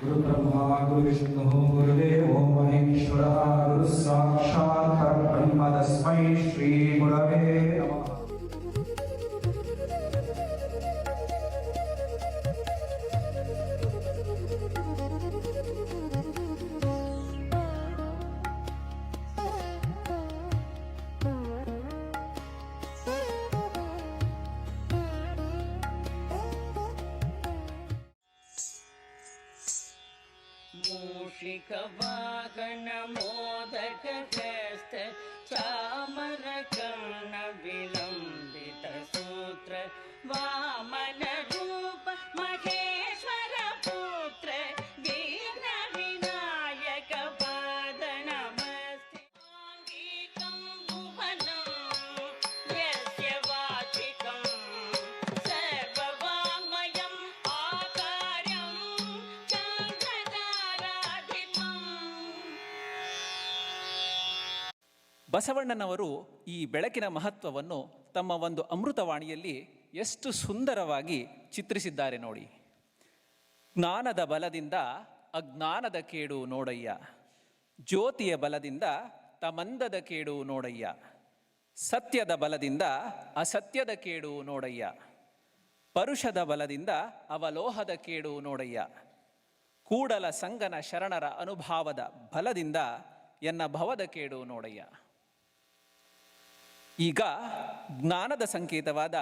गुरुब्रह्मा गुरुविष्णुः गुरुदेवो महेश्वरः गुरुः साक्षात् परब्रह्म तस्मै श्री गुरवे नमः। मूषिकवाहन मोदक हस्त चामर कर्ण विलंबित सूत्र वामन रूप महेश्वर पुत्र विघ्न विनायक पाद नमस्ते। आंगिकं भुवनं यस्य वाचिकं सर्ववाङ्मयं आकार्यं ಬಸವಣ್ಣನವರು ಈ ಬೆಳಕಿನ ಮಹತ್ವವನ್ನು ತಮ್ಮ ಒಂದು ಅಮೃತವಾಣಿಯಲ್ಲಿ ಎಷ್ಟು ಸುಂದರವಾಗಿ ಚಿತ್ರಿಸಿದ್ದಾರೆ ನೋಡಿ. ಜ್ಞಾನದ ಬಲದಿಂದ ಅಜ್ಞಾನದ ಕೇಡು ನೋಡಯ್ಯ, ಜ್ಯೋತಿಯ ಬಲದಿಂದ ತಮಂದದ ಕೇಡು ನೋಡಯ್ಯ, ಸತ್ಯದ ಬಲದಿಂದ ಅಸತ್ಯದ ಕೇಡು ನೋಡಯ್ಯ, ಪರುಷದ ಬಲದಿಂದ ಅವಲೋಹದ ಕೇಡು ನೋಡಯ್ಯ, ಕೂಡಲ ಸಂಗನ ಶರಣರ ಅನುಭಾವದ ಬಲದಿಂದ ಎನ್ನ ಭವದ ಕೇಡು ನೋಡಯ್ಯ. ಈಗ ಜ್ಞಾನದ ಸಂಕೇತವಾದ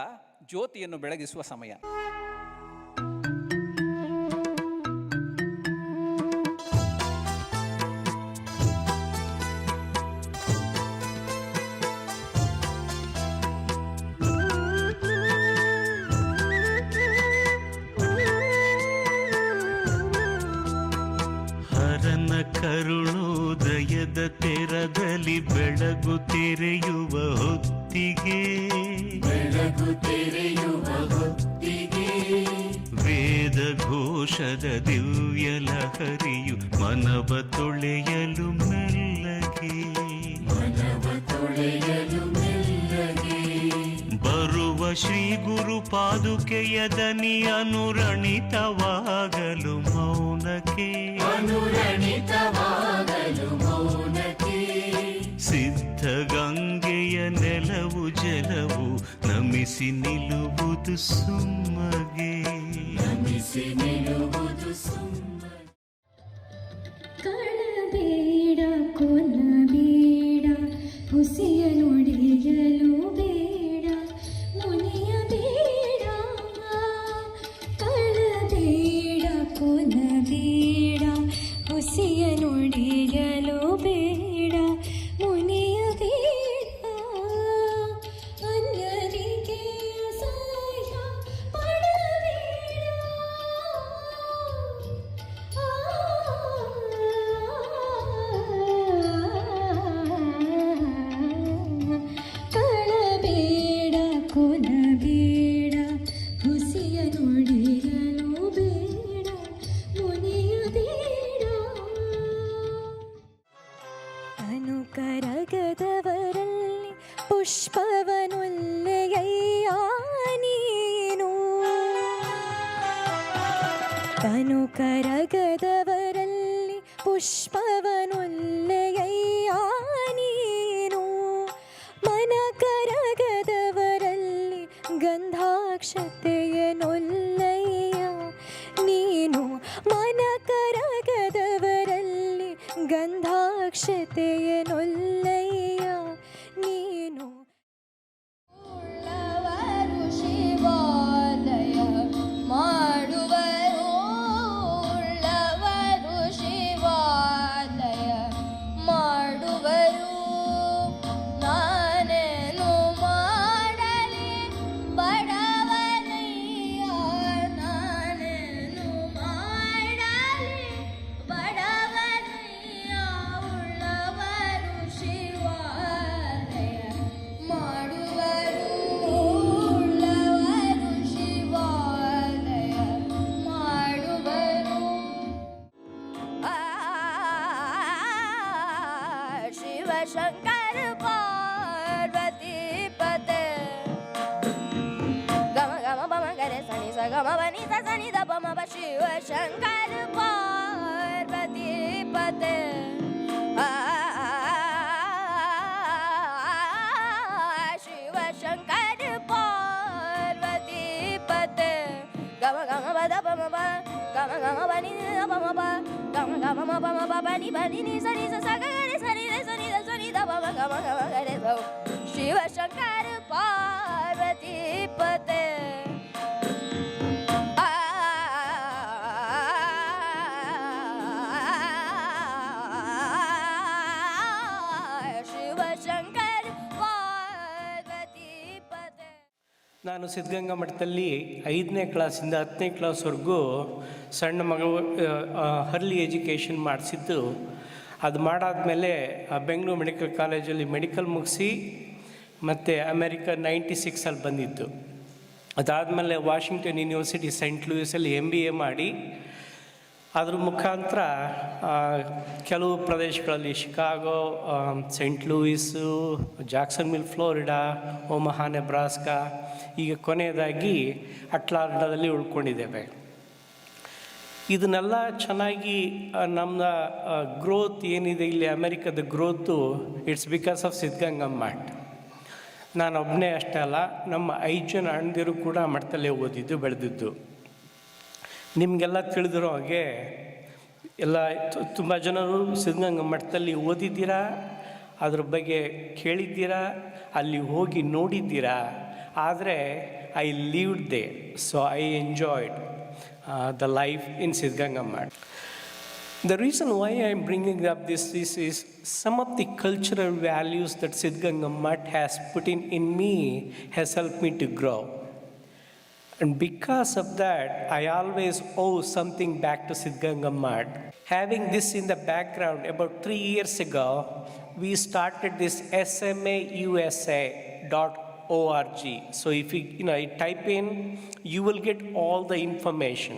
ಜ್ಯೋತಿಯನ್ನು ಬೆಳಗಿಸುವ ಸಮಯ. ಹರನ ಕರುಣೋದಯದ ತೆರದಲ್ಲಿ ಬೆಳಗು ತೆರೆಯುವ ಹೊತ್ತಿಗೆ ವೇದ ಘೋಷದ ದಿವ್ಯ ಲಹರಿಯು ಮನವ ತೊಳೆಯಲು ಮೆಲ್ಲಗೆ ಬರುವ ಶ್ರೀ ಗುರು ಪಾದುಕೆಯ ದನಿ ಅನುರಣಿತವಾಗಲು ಮೌನಕ್ಕೆ ಸಿದ್ಧ ಗಂಗೆಯ ನೆಲವು ಜಲವು ನಮಿಸಿ ನಿಲ್ಲುವುದು ಸುಮ್ಮಗೆ. ಕಳಬೇಡ ಕೊಲ್ಲಬೇಡ ಹುಸಿಯ ನುಡಿಯಲು ಬೇಡ ಮುನಿಯಬೇಡ. ಕಳಬೇಡ ಕೊಲ್ಲಬೇಡ ಹುಸಿಯ ನುಡಿಯಲು ಬೇಡ ಮುನಿಯಬೇಡ. ಅನ್ಯರಿಗೆ ಅಸಹ್ಯ ಪಡಬೇಡ. ಕಳಬೇಡ ಕೊಲಬೇಡ ಹುಸಿಯ ನುಡಿಯಲು ಬೇಡ ಮುನಿಯಬೇಡ. ಅನುಕರಗದವರಲ್ಲಿ ಪುಷ್ಪವನುಲ್ಲೆಯಯ್ಯ ನೀನು. ಅನುಕರಗದವರಲ್ಲಿ ಪುಷ್ಪವನುಲ್ಲೆಯಯ್ಯ ನೀನು. ಮನಕರಗದವರಲ್ಲಿ ಗಂಧಾಕ್ಷತೆಯನೊಲ್ಲಯ್ಯ ನೀನು. ಮನಕರಗದವರಲ್ಲಿ ಗಂಧಾಕ್ಷತೆಯನೊಲ್ಲಯ್ಯ ನೀನು. ಉಳ್ಳವರು ಶಿವಾಲಯ ಮಾಡುವರು, ಉಳ್ಳವರು ಶಿವಾಲಯ ಮಾಡುವರು. ನಾನೇನು ಮಾಡಲಿ ಬಡವನಯ್ಯ, ನಾನೇನು ಮಾಡಲಿ ಬಡವನಯ್ಯ. ಉಳ್ಳವರು ಶಿವಾಲಯ ಮಾಡುವರು, ಉಳ್ಳವರು ಶಿವಾಲಯ ಮಾಡುವರು. ಶಿವಶಂಕರ ಪಾರ್ವತಿ ಪತೆ ಗಮ ಗಮ ಬಮ ಗರೆ ಸನಿ ಸ ಗಮ ಬನಿ ಸ ಸನಿ ದ ಬಮ ಬ ಶಿವಶಂಕರ ಪಾರ್ವತಿ ಶಿವ ಶಂಕರ ಪಾರ್ವತಿ ಪತೆ ಗಮ ಗಮ ಬದ ಬಮ ಬ ಗಮ ಗಮ ಬನಿ ಬಮ ಬ ಗಮ ಗಮ ಮ ಬಮ ಬ ಬನಿ ಬನಿ ನಿ ಸರಿ ಸ ಗ ರೆ ಸರಿ ರೆ ಸರಿ ದ ಸರಿ ದ ಬಮ ಗಮ ಗಮ ಗ ರೆ ಸ ಶಿವ ಶಂಕರ ಪಾರ್ವತಿ ಪತೆ ಶಿವ ಶಂಕರ ಪಾರ್ವತಿ ಪತೆ. ನಾನು ಸಿದ್ಧಗಂಗಾ ಮಠದಲ್ಲಿ 5ನೇ ಕ್ಲಾಸಿಂದ 10ನೇ ಕ್ಲಾಸ್ವರೆಗೂ ಸಣ್ಣ ಮಗಳು ಅರ್ಲಿ ಎಜುಕೇಷನ್ ಮಾಡಿಸಿದ್ದು. ಅದು ಮಾಡಾದಮೇಲೆ ಬೆಂಗಳೂರು ಮೆಡಿಕಲ್ ಕಾಲೇಜಲ್ಲಿ ಮೆಡಿಕಲ್ ಮುಗಿಸಿ ಮತ್ತು ಅಮೇರಿಕಾ 96 ಬಂದಿದ್ದು. ಅದಾದಮೇಲೆ ವಾಷಿಂಗ್ಟನ್ ಯೂನಿವರ್ಸಿಟಿ ಸೆಂಟ್ ಲೂಯಿಸಲ್ಲಿ MBA ಮಾಡಿ ಅದ್ರ ಮುಖಾಂತರ ಕೆಲವು ಪ್ರದೇಶಗಳಲ್ಲಿ Chicago, Saint Louis, Jacksonville Florida, Omaha Nebraska, ಈಗ ಕೊನೆಯದಾಗಿ ಅಟ್ಲಾಂಟಾದಲ್ಲಿ ಉಳ್ಕೊಂಡಿದ್ದೇವೆ. ಇದನ್ನೆಲ್ಲ ಚೆನ್ನಾಗಿ ನಮ್ಮ ಗ್ರೋತ್ ಏನಿದೆ ಇಲ್ಲಿ ಅಮೆರಿಕದ growth it's because of Siddaganga ಮಠ. ನಾನೊಬ್ಬನೇ ಅಷ್ಟೇ ಅಲ್ಲ, ನಮ್ಮ 5 ಜನ ಅಣ್ಣದಿರು ಕೂಡ ಮಠದಲ್ಲೇ ಓದಿದ್ದು ಬೆಳೆದಿದ್ದು. ನಿಮಗೆಲ್ಲ ತಿಳಿದಿರೋ ಹಾಗೆ ಎಲ್ಲ ತುಂಬ ಜನರು ಸಿದ್ಧಗಂಗಾ ಮಠದಲ್ಲಿ ಓದಿದ್ದೀರಾ, ಅದ್ರ ಬಗ್ಗೆ ಕೇಳಿದ್ದೀರಾ, ಅಲ್ಲಿ ಹೋಗಿ ನೋಡಿದ್ದೀರಾ. ಆದರೆ I lived they, so I enjoyed the life in Siddhganga Math. The reason why I am bringing up this is some of the cultural values that Siddhganga Math has put in me has helped me to grow. And because of that, I always owe something back to Siddhganga Math. Having this in the background, about 3 years ago, we started this SMAUSA.org. So if you type in, you will get all the information.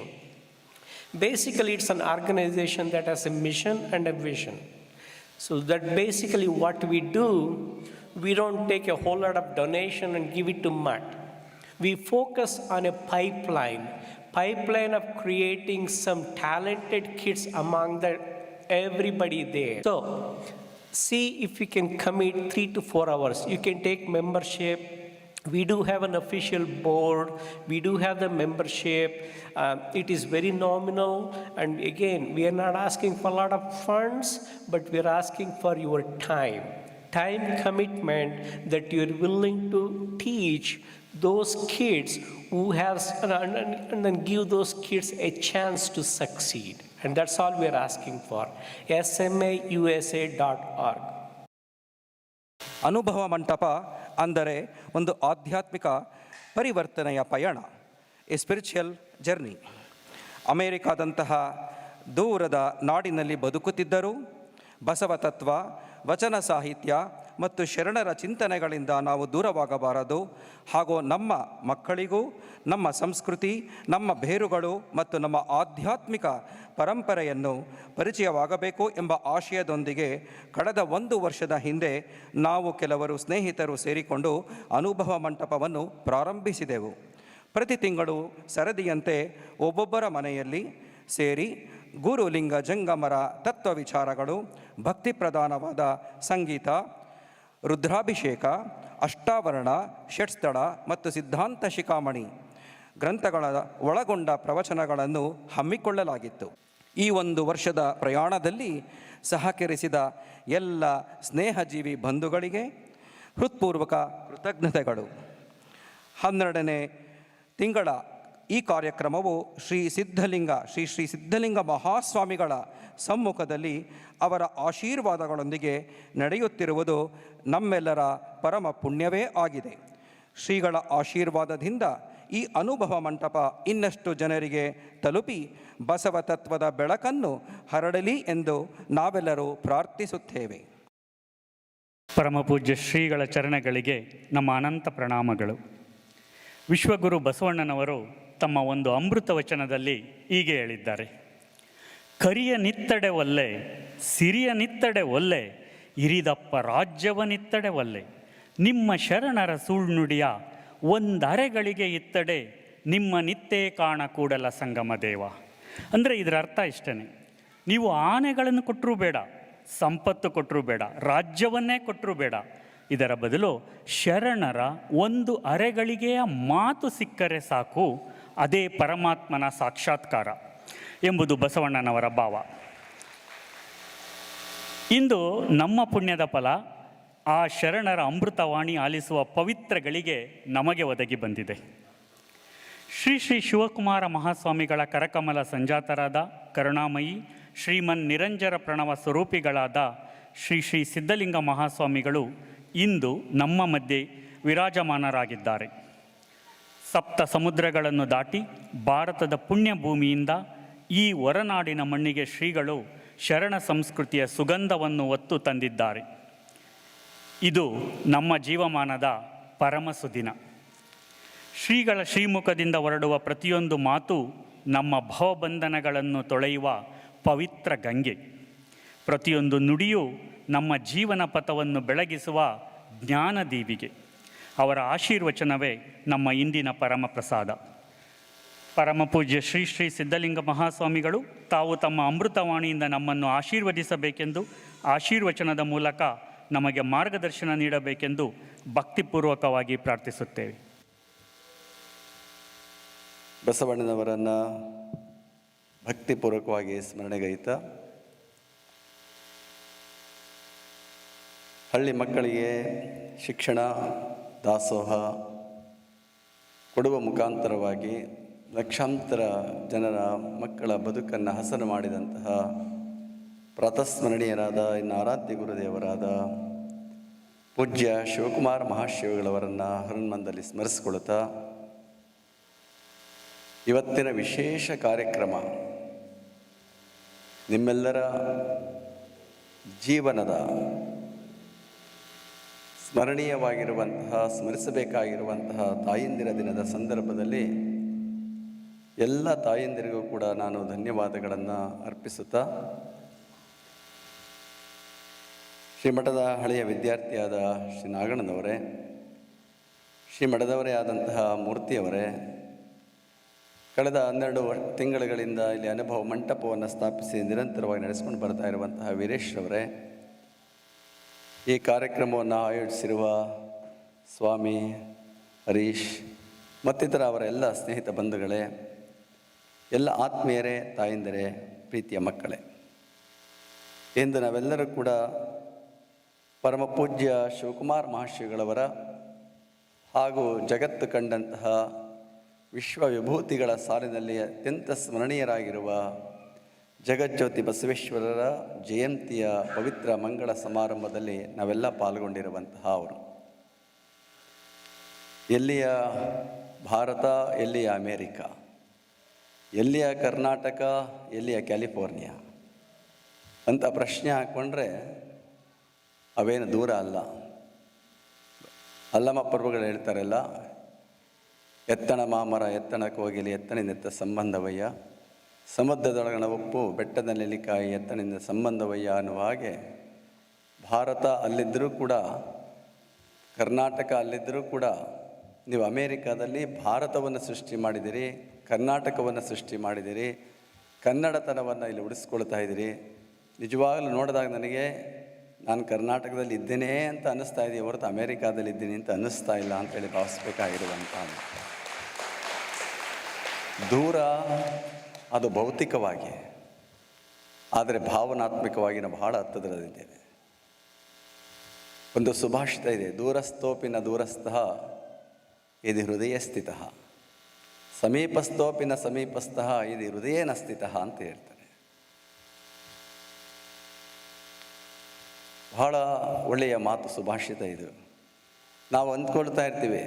Basically, it's an organization that has a mission and a vision. So that basically what we do, we don't take a whole lot of donation and give it to MUT. We focus on a pipeline of creating some talented kids among everybody there. So see if you can commit 3 to 4 hours. You can take membership. We do have an official board. We do have the membership. It is very nominal. And again, we are not asking for a lot of funds, but we are asking for your time commitment, that you are willing to teach those kids who have, and then give those kids a chance to succeed. And that's all we are asking for. SMAUSA.org. ಅನುಭವ ಮಂಟಪ ಅಂದರೆ ಒಂದು ಆಧ್ಯಾತ್ಮಿಕ ಪರಿವರ್ತನೆಯ ಪಯಣ, A spiritual journey. ಅಮೇರಿಕಾದಂತಹ ದೂರದ ನಾಡಿನಲ್ಲಿ ಬದುಕುತ್ತಿದ್ದರೂ ಬಸವ ತತ್ವ, ವಚನ ಸಾಹಿತ್ಯ ಮತ್ತು ಶರಣರ ಚಿಂತನೆಗಳಿಂದ ನಾವು ದೂರವಾಗಬಾರದು. ಹಾಗೂ ನಮ್ಮ ಮಕ್ಕಳಿಗೂ ನಮ್ಮ ಸಂಸ್ಕೃತಿ, ನಮ್ಮ ಬೇರುಗಳು ಮತ್ತು ನಮ್ಮ ಆಧ್ಯಾತ್ಮಿಕ ಪರಂಪರೆಯನ್ನು ಪರಿಚಯವಾಗಬೇಕು ಎಂಬ ಆಶಯದೊಂದಿಗೆ ಕಳೆದ 1 ವರ್ಷದ ಹಿಂದೆ ನಾವು ಕೆಲವರು ಸ್ನೇಹಿತರು ಸೇರಿಕೊಂಡು ಅನುಭವ ಮಂಟಪವನ್ನು ಪ್ರಾರಂಭಿಸಿದೆವು. ಪ್ರತಿ ತಿಂಗಳು ಸರದಿಯಂತೆ ಒಬ್ಬೊಬ್ಬರ ಮನೆಯಲ್ಲಿ ಸೇರಿ ಗುರುಲಿಂಗ ಜಂಗಮರ ತತ್ವ ವಿಚಾರಗಳು, ಭಕ್ತಿ ಪ್ರಧಾನವಾದ ಸಂಗೀತ, ರುದ್ರಾಭಿಷೇಕ, ಅಷ್ಟಾವರಣ, ಷಟ್ಸ್ಥಳ ಮತ್ತು ಸಿದ್ಧಾಂತ ಶಿಖಾಮಣಿ ಗ್ರಂಥಗಳ ಒಳಗೊಂಡ ಪ್ರವಚನಗಳನ್ನು ಹಮ್ಮಿಕೊಳ್ಳಲಾಗಿತ್ತು. ಈ 1 ವರ್ಷದ ಪ್ರಯಾಣದಲ್ಲಿ ಸಹಕರಿಸಿದ ಎಲ್ಲ ಸ್ನೇಹಜೀವಿ ಬಂಧುಗಳಿಗೆ ಹೃತ್ಪೂರ್ವಕ ಕೃತಜ್ಞತೆಗಳು. 12ನೇ ತಿಂಗಳ ಈ ಕಾರ್ಯಕ್ರಮವು ಶ್ರೀ ಸಿದ್ಧಲಿಂಗ ಮಹಾಸ್ವಾಮಿಗಳ ಸಮ್ಮುಖದಲ್ಲಿ ಅವರ ಆಶೀರ್ವಾದಗಳೊಂದಿಗೆ ನಡೆಯುತ್ತಿರುವುದು ನಮ್ಮೆಲ್ಲರ ಪರಮ ಪುಣ್ಯವೇ ಆಗಿದೆ. ಶ್ರೀಗಳ ಆಶೀರ್ವಾದದಿಂದ ಈ ಅನುಭವ ಮಂಟಪ ಇನ್ನಷ್ಟು ಜನರಿಗೆ ತಲುಪಿ ಬಸವ ತತ್ವದ ಬೆಳಕನ್ನು ಹರಡಲಿ ಎಂದು ನಾವೆಲ್ಲರೂ ಪ್ರಾರ್ಥಿಸುತ್ತೇವೆ. ಪರಮಪೂಜ್ಯ ಶ್ರೀಗಳ ಚರಣಗಳಿಗೆ ನಮ್ಮ ಅನಂತ ಪ್ರಣಾಮಗಳು. ವಿಶ್ವಗುರು ಬಸವಣ್ಣನವರು ತಮ್ಮ ಒಂದು ಅಮೃತ ವಚನದಲ್ಲಿ ಹೀಗೆ ಹೇಳಿದ್ದಾರೆ: ಕರಿಯ ನಿತ್ತಡೆ ಒಲ್ಲೆ, ಸಿರಿಯ ನಿತ್ತಡೆ ಒಲ್ಲೆ, ಇರಿದಪ್ಪ ರಾಜ್ಯವನಿತ್ತಡೆ ಒಲ್ಲೆ, ನಿಮ್ಮ ಶರಣರ ಸುಳ್ನುಡಿಯ ಒಂದರೆಗಳಿಗೆ ಇತ್ತಡೆ, ನಿಮ್ಮ ನಿತ್ತೇ ಕಾಣ ಕೂಡಲ ಸಂಗಮ ದೇವ. ಅಂದರೆ ಇದರ ಅರ್ಥ ಇಷ್ಟೇ, ನೀವು ಆನೆಗಳನ್ನು ಕೊಟ್ಟರೂ ಬೇಡ, ಸಂಪತ್ತು ಕೊಟ್ಟರೂ ಬೇಡ, ರಾಜ್ಯವನ್ನೇ ಕೊಟ್ಟರೂ ಬೇಡ. ಇದರ ಬದಲು ಶರಣರ ಒಂದು ಅರೆಗಳಿಗೆಯ ಮಾತು ಸಿಕ್ಕರೆ ಸಾಕು, ಅದೇ ಪರಮಾತ್ಮನ ಸಾಕ್ಷಾತ್ಕಾರ ಎಂಬುದು ಬಸವಣ್ಣನವರ ಭಾವ. ಇಂದು ನಮ್ಮ ಪುಣ್ಯದ ಫಲ ಆ ಶರಣರ ಅಮೃತವಾಣಿ ಆಲಿಸುವ ಪವಿತ್ರಗಳಿಗೆ ನಮಗೆ ಒದಗಿ ಬಂದಿದೆ. ಶ್ರೀ ಶ್ರೀ ಶಿವಕುಮಾರ ಮಹಾಸ್ವಾಮಿಗಳ ಕರಕಮಲ ಸಂಜಾತರಾದ ಕರುಣಾಮಯಿ ಶ್ರೀಮನ್ ನಿರಂಜನ ಪ್ರಣವ ಸ್ವರೂಪಿಗಳಾದ ಶ್ರೀ ಶ್ರೀ ಸಿದ್ಧಲಿಂಗ ಮಹಾಸ್ವಾಮಿಗಳು ಇಂದು ನಮ್ಮ ಮಧ್ಯೆ ವಿರಾಜಮಾನರಾಗಿದ್ದಾರೆ. ಸಪ್ತ ಸಮುದ್ರಗಳನ್ನು ದಾಟಿ ಭಾರತದ ಪುಣ್ಯ ಭೂಮಿಯಿಂದ ಈ ಹೊರನಾಡಿನ ಮಣ್ಣಿಗೆ ಶ್ರೀಗಳು ಶರಣ ಸಂಸ್ಕೃತಿಯ ಸುಗಂಧವನ್ನು ಹೊತ್ತು ತಂದಿದ್ದಾರೆ. ಇದು ನಮ್ಮ ಜೀವಮಾನದ ಪರಮ ಸುದಿನ. ಶ್ರೀಗಳ ಶ್ರೀಮುಖದಿಂದ ಹೊರಡುವ ಪ್ರತಿಯೊಂದು ಮಾತು ನಮ್ಮ ಭವಬಂಧನಗಳನ್ನು ತೊಳೆಯುವ ಪವಿತ್ರ ಗಂಗೆ. ಪ್ರತಿಯೊಂದು ನುಡಿಯೂ ನಮ್ಮ ಜೀವನ ಪಥವನ್ನು ಬೆಳಗಿಸುವ ಜ್ಞಾನದೀವಿಗೆ. ಅವರ ಆಶೀರ್ವಚನವೇ ನಮ್ಮ ಇಂದಿನ ಪರಮ ಪ್ರಸಾದ. ಪರಮ ಪೂಜ್ಯ ಶ್ರೀ ಶ್ರೀ ಸಿದ್ಧಲಿಂಗ ಮಹಾಸ್ವಾಮಿಗಳು ತಾವು ತಮ್ಮ ಅಮೃತವಾಣಿಯಿಂದ ನಮ್ಮನ್ನು ಆಶೀರ್ವದಿಸಬೇಕೆಂದು, ಆಶೀರ್ವಚನದ ಮೂಲಕ ನಮಗೆ ಮಾರ್ಗದರ್ಶನ ನೀಡಬೇಕೆಂದು ಭಕ್ತಿಪೂರ್ವಕವಾಗಿ ಪ್ರಾರ್ಥಿಸುತ್ತೇವೆ. ಬಸವಣ್ಣನವರನ್ನು ಭಕ್ತಿಪೂರ್ವಕವಾಗಿ ಸ್ಮರಣೆಗೈತ ಹಳ್ಳಿ ಮಕ್ಕಳಿಗೆ ಶಿಕ್ಷಣ ದಾಸೋಹ ಕೊಡುವ ಮುಖಾಂತರವಾಗಿ ಲಕ್ಷಾಂತರ ಜನರ ಮಕ್ಕಳ ಬದುಕನ್ನು ಹಸನು ಮಾಡಿದಂತಹ ಪ್ರಾತಸ್ಮರಣೀಯರಾದ ಇನ್ನು ಆರಾಧ್ಯ ಗುರುದೇವರಾದ ಪೂಜ್ಯ ಶಿವಕುಮಾರ ಮಹಾಶಿವಗಳವರನ್ನು ಹನುಮಂದಲ್ಲಿ ಸ್ಮರಿಸಿಕೊಳ್ಳುತ್ತಾ ಇವತ್ತಿನ ವಿಶೇಷ ಕಾರ್ಯಕ್ರಮ ನಿಮ್ಮೆಲ್ಲರ ಜೀವನದ ಸ್ಮರಣೀಯವಾಗಿರುವಂತಹ ಸ್ಮರಿಸಬೇಕಾಗಿರುವಂತಹ ತಾಯಂದಿರ ದಿನದ ಸಂದರ್ಭದಲ್ಲಿ ಎಲ್ಲ ತಾಯಂದಿರಿಗೂ ಕೂಡ ನಾನು ಧನ್ಯವಾದಗಳನ್ನು ಅರ್ಪಿಸುತ್ತಾ ಶ್ರೀಮಠದ ಹಳೆಯ ವಿದ್ಯಾರ್ಥಿಯಾದ ಶ್ರೀ ನಾಗಣ್ಣನವರೇ, ಶ್ರೀಮಠದವರೇ ಆದಂತಹ ಮೂರ್ತಿಯವರೇ, ಕಳೆದ 12 ತಿಂಗಳುಗಳಿಂದ ಇಲ್ಲಿ ಅನುಭವ ಮಂಟಪವನ್ನು ಸ್ಥಾಪಿಸಿ ನಿರಂತರವಾಗಿ ನಡೆಸಿಕೊಂಡು ಬರ್ತಾ ಇರುವಂತಹ ವೀರೇಶ್ರವರೇ, ಈ ಕಾರ್ಯಕ್ರಮವನ್ನು ಆಯೋಜಿಸಿರುವ ಸ್ವಾಮಿ ಹರೀಶ್ ಮತ್ತಿತರ ಅವರ ಎಲ್ಲ ಸ್ನೇಹಿತ ಬಂಧುಗಳೇ, ಎಲ್ಲ ಆತ್ಮೀಯರೇ, ತಾಯಂದಿರೇ, ಪ್ರೀತಿಯ ಮಕ್ಕಳೇ, ಇಂದು ನಾವೆಲ್ಲರೂ ಕೂಡ ಪರಮ ಪೂಜ್ಯ ಶಿವಕುಮಾರ ಮಹಾಶಿವಗಳವರ ಹಾಗೂ ಜಗತ್ತು ಕಂಡಂತಹ ವಿಶ್ವ ವಿಭೂತಿಗಳ ಸಾಲಿನಲ್ಲಿ ಅತ್ಯಂತ ಸ್ಮರಣೀಯರಾಗಿರುವ ಜಗಜ್ಯೋತಿ ಬಸವೇಶ್ವರರ ಜಯಂತಿಯ ಪವಿತ್ರ ಮಂಗಳ ಸಮಾರಂಭದಲ್ಲಿ ನಾವೆಲ್ಲ ಪಾಲ್ಗೊಂಡಿರುವಂತಹ ಅವರು. ಎಲ್ಲಿಯ ಭಾರತ, ಎಲ್ಲಿಯ ಅಮೇರಿಕ, ಎಲ್ಲಿಯ ಕರ್ನಾಟಕ, ಎಲ್ಲಿಯ ಕ್ಯಾಲಿಫೋರ್ನಿಯಾ ಅಂತ ಪ್ರಶ್ನೆ ಹಾಕ್ಕೊಂಡ್ರೆ ಅವೇನು ದೂರ ಅಲ್ಲ. ಅಲ್ಲಮ ಪ್ರಭುಗಳು ಹೇಳ್ತಾರಲ್ಲ, ಎತ್ತಣ ಮಾಮರ ಎತ್ತಣಕ್ಕೆ ಹೋಗಿಲಿ ಎತ್ತಣಿಂದ ಸಂಬಂಧವಯ್ಯ, ಸಮುದ್ರದೊಳಗಣ ಉಪ್ಪು ಬೆಟ್ಟದ ನೆಲ್ಲಿಕಾಯಿ ಎತ್ತಣಿಂದ ಸಂಬಂಧವಯ್ಯ ಅನ್ನುವ ಹಾಗೆ ಭಾರತ ಅಲ್ಲಿದ್ದರೂ ಕೂಡ, ಕರ್ನಾಟಕ ಅಲ್ಲಿದ್ದರೂ ಕೂಡ ನೀವು ಅಮೇರಿಕಾದಲ್ಲಿ ಭಾರತವನ್ನು ಸೃಷ್ಟಿ ಮಾಡಿದಿರಿ, ಕರ್ನಾಟಕವನ್ನು ಸೃಷ್ಟಿ ಮಾಡಿದಿರಿ, ಕನ್ನಡತನವನ್ನು ಇಲ್ಲಿ ಉಳಿಸ್ಕೊಳ್ತಾ ಇದ್ದೀರಿ. ನಿಜವಾಗಲೂ ನೋಡಿದಾಗ ನನಗೆ ನಾನು ಕರ್ನಾಟಕದಲ್ಲಿ ಇದ್ದೇನೆ ಅಂತ ಅನ್ನಿಸ್ತಾ ಇದೆಯೇ ಹೊರತು ಅಮೇರಿಕಾದಲ್ಲಿ ಇದ್ದೀನಿ ಅಂತ ಅನ್ನಿಸ್ತಾ ಇಲ್ಲ ಅಂತೇಳಿ ಭಾವಿಸ್ಬೇಕಾಗಿರುವಂಥ ದೂರ ಅದು ಭೌತಿಕವಾಗಿ, ಆದರೆ ಭಾವನಾತ್ಮಕವಾಗಿ ನಾವು ಬಹಳ ಹತ್ತಿರದಲ್ಲಿದ್ದೇವೆ. ಒಂದು ಸುಭಾಷಿತ ಇದೆ, ದೂರಸ್ಥೋಪಿನ ದೂರಸ್ಥಃ ಇದು ಹೃದಯ ಸ್ಥಿತಃ, ಸಮೀಪಸ್ಥೋಪಿನ ಸಮೀಪಸ್ಥಃ ಇದು ಹೃದಯೇನ ಸ್ಥಿತಃ ಅಂತ ಹೇಳ್ತಾರೆ. ಬಹಳ ಒಳ್ಳೆಯ ಮಾತು, ಸುಭಾಷಿತ ಇದು. ನಾವು ಅಂದ್ಕೊಳ್ತಾ ಇರ್ತೀವಿ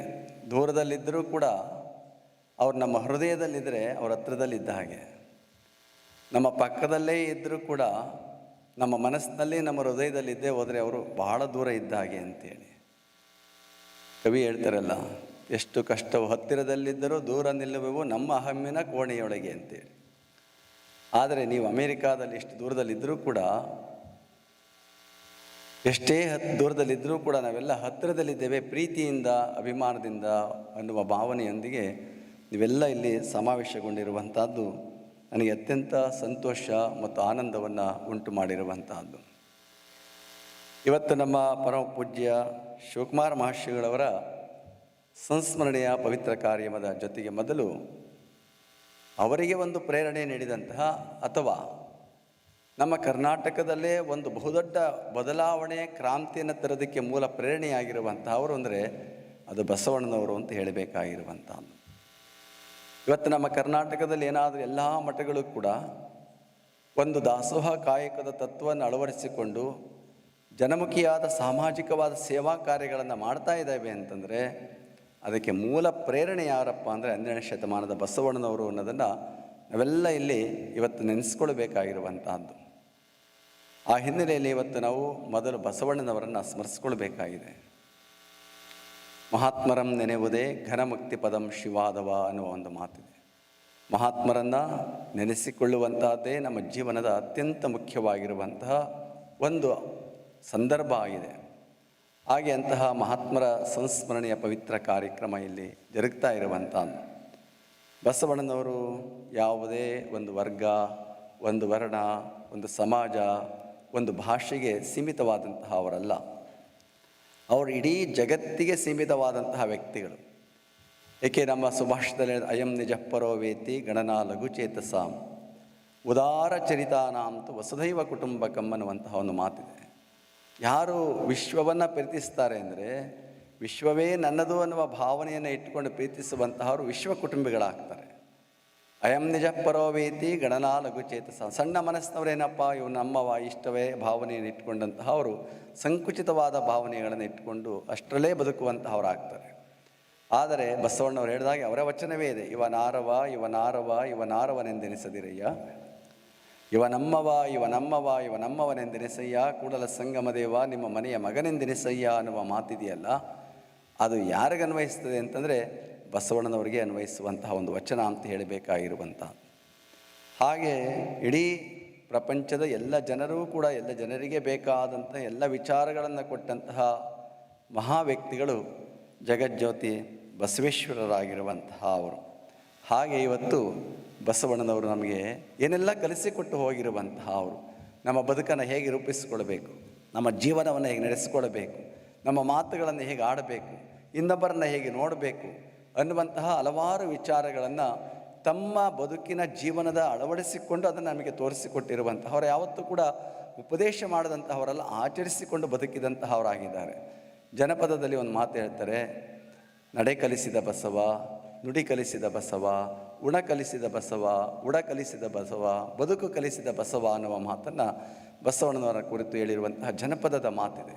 ದೂರದಲ್ಲಿದ್ದರೂ ಕೂಡ ಅವ್ರು ನಮ್ಮ ಹೃದಯದಲ್ಲಿದ್ದರೆ ಅವ್ರ ಹತ್ರದಲ್ಲಿದ್ದ ಹಾಗೆ, ನಮ್ಮ ಪಕ್ಕದಲ್ಲೇ ಇದ್ದರೂ ಕೂಡ ನಮ್ಮ ಮನಸ್ಸಿನಲ್ಲಿ ನಮ್ಮ ಹೃದಯದಲ್ಲಿದ್ದೇ ಹೋದರೆ ಅವರು ಬಹಳ ದೂರ ಇದ್ದ ಹಾಗೆ ಅಂತೇಳಿ ಕವಿ ಹೇಳ್ತಾರಲ್ಲ, ಎಷ್ಟು ಕಷ್ಟವು ಹತ್ತಿರದಲ್ಲಿದ್ದರೂ ದೂರ ನಿಲ್ಲುವೆವು ನಮ್ಮ ಅಹಮ್ಮಿನ ಕೋಣೆಯೊಳಗೆ ಅಂತೇಳಿ. ಆದರೆ ನೀವು ಅಮೇರಿಕಾದಲ್ಲಿ ಎಷ್ಟು ದೂರದಲ್ಲಿದ್ದರೂ ಕೂಡ, ಎಷ್ಟೇ ದೂರದಲ್ಲಿದ್ದರೂ ಕೂಡ ನಾವೆಲ್ಲ ಹತ್ತಿರದಲ್ಲಿದ್ದೇವೆ, ಪ್ರೀತಿಯಿಂದ ಅಭಿಮಾನದಿಂದ ಅನ್ನುವ ಭಾವನೆಯೊಂದಿಗೆ ನೀವೆಲ್ಲ ಇಲ್ಲಿ ಸಮಾವೇಶಗೊಂಡಿರುವಂಥದ್ದು ನನಗೆ ಅತ್ಯಂತ ಸಂತೋಷ ಮತ್ತು ಆನಂದವನ್ನು ಉಂಟು ಮಾಡಿರುವಂತಹದ್ದು. ಇವತ್ತು ನಮ್ಮ ಪರಮ ಪೂಜ್ಯ ಶಿವಕುಮಾರ ಮಹರ್ಷಿಗಳವರ ಸಂಸ್ಮರಣೆಯ ಪವಿತ್ರ ಕಾರ್ಯದ ಜೊತೆಗೆ ಮೊದಲು ಅವರಿಗೆ ಒಂದು ಪ್ರೇರಣೆ ನೀಡಿದಂತಹ ಅಥವಾ ನಮ್ಮ ಕರ್ನಾಟಕದಲ್ಲೇ ಒಂದು ಬಹುದೊಡ್ಡ ಬದಲಾವಣೆ ಕ್ರಾಂತಿಯನ್ನು ತರೋದಕ್ಕೆ ಮೂಲ ಪ್ರೇರಣೆಯಾಗಿರುವಂತಹವರು ಅಂದರೆ ಅದು ಬಸವಣ್ಣನವರು ಅಂತ ಹೇಳಬೇಕಾಗಿರುವಂಥದ್ದು. ಇವತ್ತು ನಮ್ಮ ಕರ್ನಾಟಕದಲ್ಲಿ ಏನಾದರೂ ಎಲ್ಲ ಮಠಗಳು ಕೂಡ ಒಂದು ದಾಸೋಹ ಕಾಯಕದ ತತ್ವವನ್ನು ಅಳವಡಿಸಿಕೊಂಡು ಜನಮುಖಿಯಾದ ಸಾಮಾಜಿಕವಾದ ಸೇವಾ ಕಾರ್ಯಗಳನ್ನು ಮಾಡ್ತಾ ಇದ್ದಾವೆ ಅಂತಂದರೆ ಅದಕ್ಕೆ ಮೂಲ ಪ್ರೇರಣೆ ಯಾರಪ್ಪ ಅಂದರೆ 12ನೇ ಶತಮಾನದ ಬಸವಣ್ಣನವರು ಅನ್ನೋದನ್ನು ನಾವೆಲ್ಲ ಇಲ್ಲಿ ಇವತ್ತು ನೆನೆಸ್ಕೊಳ್ಬೇಕಾಗಿರುವಂತಹದ್ದು. ಆ ಹಿನ್ನೆಲೆಯಲ್ಲಿ ಇವತ್ತು ನಾವು ಮೊದಲು ಬಸವಣ್ಣನವರನ್ನು ಸ್ಮರಿಸ್ಕೊಳ್ಬೇಕಾಗಿದೆ. ಮಹಾತ್ಮರಂ ನೆನೆಯುವುದೇ ಘನಮುಕ್ತಿ ಪದಂ ಶಿವಾದವ ಅನ್ನುವ ಒಂದು ಮಾತಿದೆ. ಮಹಾತ್ಮರನ್ನು ನೆನೆಸಿಕೊಳ್ಳುವಂತಹದ್ದೇ ನಮ್ಮ ಜೀವನದ ಅತ್ಯಂತ ಮುಖ್ಯವಾಗಿರುವಂತಹ ಒಂದು ಸಂದರ್ಭ ಆಗಿದೆ. ಹಾಗೆ ಅಂತಹ ಮಹಾತ್ಮರ ಸಂಸ್ಮರಣೆಯ ಪವಿತ್ರ ಕಾರ್ಯಕ್ರಮ ಇಲ್ಲಿ ಜರುಗ್ತಾ ಇರುವಂಥದ್ದು. ಬಸವಣ್ಣನವರು ಯಾವುದೇ ಒಂದು ವರ್ಗ, ಒಂದು ವರ್ಣ, ಒಂದು ಸಮಾಜ, ಒಂದು ಭಾಷೆಗೆ ಸೀಮಿತವಾದಂತಹ ಅವರಲ್ಲ. ಅವರು ಇಡೀ ಜಗತ್ತಿಗೆ ಸೀಮಿತವಾದಂತಹ ವ್ಯಕ್ತಿಗಳು. ಏಕೆ ನಮ್ಮ ಸುಭಾಷಿತದಲ್ಲಿ ಅಯಂ ನಿಜ ಪರೋವೇತಿ ಗಣನಾ ಲಘುಚೇತಸಾಂ ಉದಾರ ಚರಿತಾನಾಂತು ವಸುಧೈವ ಕುಟುಂಬಕಂ ಅನ್ನುವಂತಹ ಒಂದು ಮಾತಿದೆ. ಯಾರು ವಿಶ್ವವನ್ನು ಪ್ರೀತಿಸ್ತಾರೆ ಅಂದರೆ ವಿಶ್ವವೇ ನನ್ನದು ಅನ್ನುವ ಭಾವನೆಯನ್ನು ಇಟ್ಟುಕೊಂಡು ಪ್ರೀತಿಸುವಂತಹವರು ವಿಶ್ವ ಕುಟುಂಬಿಗಳಾಗ್ತಾರೆ. ಅಯಂ ನಿಜ ಪರೋವೇತಿ ಗಣನಾ ಲಘುಚೇತಸ. ಸಣ್ಣ ಮನಸ್ಸಿನವರೇನಪ್ಪ ಇವು ನಮ್ಮವ ಇಷ್ಟವೇ ಭಾವನೆಯನ್ನು ಇಟ್ಕೊಂಡಂತಹ ಅವರು ಸಂಕುಚಿತವಾದ ಭಾವನೆಗಳನ್ನು ಇಟ್ಟುಕೊಂಡು ಅಷ್ಟರಲ್ಲೇ ಬದುಕುವಂತಹವರಾಗ್ತಾರೆ. ಆದರೆ ಬಸವಣ್ಣವರು ಹೇಳಿದಾಗೆ ಅವರ ವಚನವೇ ಇದೆ, ಇವನಾರವ ಇವನಾರವ ಇವನಾರವನೆಂದೆನಿಸದಿರಯ್ಯ, ಇವನಮ್ಮವ ಇವನಮ್ಮವ ಇವನಮ್ಮವನೆಂದೆನಿಸಯ್ಯ, ಕೂಡಲ ಸಂಗಮ ದೇವ ನಿಮ್ಮ ಮನೆಯ ಮಗನೆಂದೆನಿಸಯ್ಯ ಅನ್ನುವ ಮಾತಿದೆಯಲ್ಲ, ಅದು ಯಾರಿಗೆ ಅನ್ವಯಿಸ್ತದೆ ಅಂತಂದರೆ ಬಸವಣ್ಣನವರಿಗೆ ಅನ್ವಯಿಸುವಂತಹ ಒಂದು ವಚನ ಅಂತ ಹೇಳಬೇಕಾಗಿರುವಂತಹ. ಹಾಗೆ ಇಡೀ ಪ್ರಪಂಚದ ಎಲ್ಲ ಜನರೂ ಕೂಡ ಎಲ್ಲ ಜನರಿಗೆ ಬೇಕಾದಂಥ ಎಲ್ಲ ವಿಚಾರಗಳನ್ನು ಕೊಟ್ಟಂತಹ ಮಹಾ ವ್ಯಕ್ತಿಗಳು ಜಗಜ್ಯೋತಿ ಬಸವೇಶ್ವರರಾಗಿರುವಂತಹ ಅವರು. ಹಾಗೆ ಇವತ್ತು ಬಸವಣ್ಣನವರು ನಮಗೆ ಏನೆಲ್ಲ ಕಲಿಸಿಕೊಟ್ಟು ಹೋಗಿರುವಂತಹ ಅವರು. ನಮ್ಮ ಬದುಕನ್ನು ಹೇಗೆ ರೂಪಿಸಿಕೊಳ್ಬೇಕು, ನಮ್ಮ ಜೀವನವನ್ನು ಹೇಗೆ ನಡೆಸಿಕೊಳ್ಬೇಕು, ನಮ್ಮ ಮಾತುಗಳನ್ನು ಹೇಗೆ ಆಡಬೇಕು, ಇನ್ನೊಬ್ಬರನ್ನು ಹೇಗೆ ನೋಡಬೇಕು ಅನ್ನುವಂತಹ ಹಲವಾರು ವಿಚಾರಗಳನ್ನು ತಮ್ಮ ಬದುಕಿನ ಜೀವನದ ಅಳವಡಿಸಿಕೊಂಡು ಅದನ್ನು ನಮಗೆ ತೋರಿಸಿಕೊಟ್ಟಿರುವಂತಹ ಅವರು. ಯಾವತ್ತೂ ಕೂಡ ಉಪದೇಶ ಮಾಡಿದಂತಹವರೆಲ್ಲ ಆಚರಿಸಿಕೊಂಡು ಬದುಕಿದಂತಹವರಾಗಿದ್ದಾರೆ. ಜನಪದದಲ್ಲಿ ಒಂದು ಮಾತು ಹೇಳ್ತಾರೆ, ನಡೆ ಕಲಿಸಿದ ಬಸವ, ನುಡಿ ಕಲಿಸಿದ ಬಸವ, ಉಣ ಕಲಿಸಿದ ಬಸವ, ಉಡ ಕಲಿಸಿದ ಬಸವ, ಬದುಕು ಕಲಿಸಿದ ಬಸವ ಅನ್ನುವ ಮಾತನ್ನು ಬಸವಣ್ಣನವರ ಕುರಿತು ಹೇಳಿರುವಂತಹ ಜನಪದದ ಮಾತಿದೆ.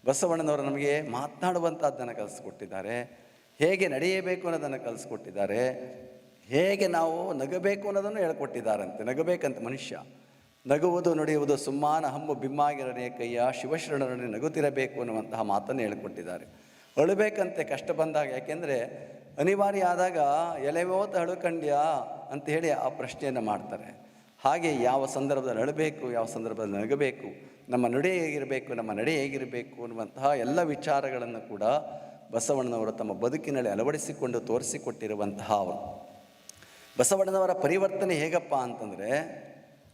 ಬಸವಣ್ಣನವರು ನಮಗೆ ಮಾತನಾಡುವಂಥದ್ದನ್ನು ಕಲಿಸ್ಕೊಟ್ಟಿದ್ದಾರೆ, ಹೇಗೆ ನಡೆಯಬೇಕು ಅನ್ನೋದನ್ನು ಕಲಿಸ್ಕೊಟ್ಟಿದ್ದಾರೆ, ಹೇಗೆ ನಾವು ನಗಬೇಕು ಅನ್ನೋದನ್ನು ಹೇಳ್ಕೊಟ್ಟಿದ್ದಾರಂತೆ. ನಗಬೇಕಂತ ಮನುಷ್ಯ, ನಗುವುದು ನುಡಿಯುವುದು ಸುಮ್ಮಾನ ಹಮ್ಮು ಬಿಮ್ಮಾಗಿರನೇ ಕೈಯ ಶಿವಶರಣರನ್ನೇ ನಗುತ್ತಿರಬೇಕು ಅನ್ನುವಂತಹ ಮಾತನ್ನು ಹೇಳ್ಕೊಟ್ಟಿದ್ದಾರೆ. ಅಳಬೇಕಂತೆ ಕಷ್ಟ ಬಂದಾಗ, ಯಾಕೆಂದರೆ ಅನಿವಾರ್ಯ ಆದಾಗ ಎಲೆವೋತ ಅಳುಕಂಡ್ಯಾ ಅಂತ ಹೇಳಿ ಆ ಪ್ರಶ್ನೆಯನ್ನು ಮಾಡ್ತಾರೆ. ಹಾಗೆ ಯಾವ ಸಂದರ್ಭದಲ್ಲಿ ಅಳಬೇಕು, ಯಾವ ಸಂದರ್ಭದಲ್ಲಿ ನಗಬೇಕು, ನಮ್ಮ ನುಡಿ ಹೇಗಿರಬೇಕು, ನಮ್ಮ ನಡೆ ಹೇಗಿರಬೇಕು ಅನ್ನುವಂತಹ ಎಲ್ಲ ವಿಚಾರಗಳನ್ನು ಕೂಡ ಬಸವಣ್ಣನವರು ತಮ್ಮ ಬದುಕಿನಲ್ಲಿ ಅಳವಡಿಸಿಕೊಂಡು ತೋರಿಸಿಕೊಟ್ಟಿರುವಂತಹ ಅವರು. ಬಸವಣ್ಣನವರ ಪರಿವರ್ತನೆ ಹೇಗಪ್ಪ ಅಂತಂದರೆ,